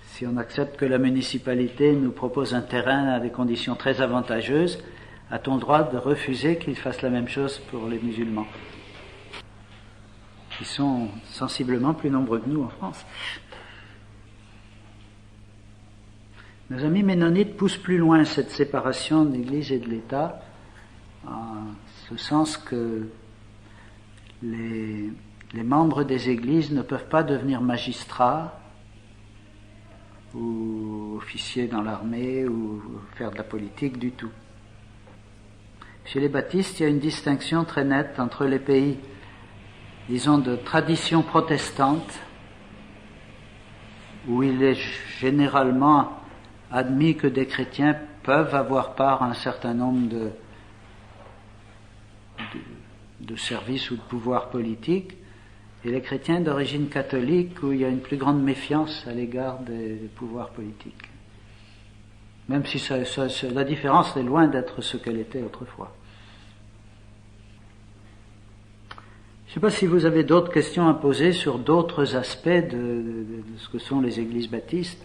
A: Si on accepte que la municipalité nous propose un terrain à des conditions très avantageuses, a-t-on le droit de refuser qu'ils fassent la même chose pour les musulmans, qui sont sensiblement plus nombreux que nous en France? Nos amis ménonites poussent plus loin cette séparation de l'Église et de l'État, en ce sens que les membres des églises ne peuvent pas devenir magistrats ou officiers dans l'armée ou faire de la politique du tout. Chez les baptistes, il y a une distinction très nette entre les pays, disons, de tradition protestante, où il est généralement admis que des chrétiens peuvent avoir part à un certain nombre de services ou de pouvoirs politiques, et les chrétiens d'origine catholique, où il y a une plus grande méfiance à l'égard des pouvoirs politiques. Même si la différence est loin d'être ce qu'elle était autrefois. Je ne sais pas si vous avez d'autres questions à poser sur d'autres aspects de ce que sont les églises baptistes.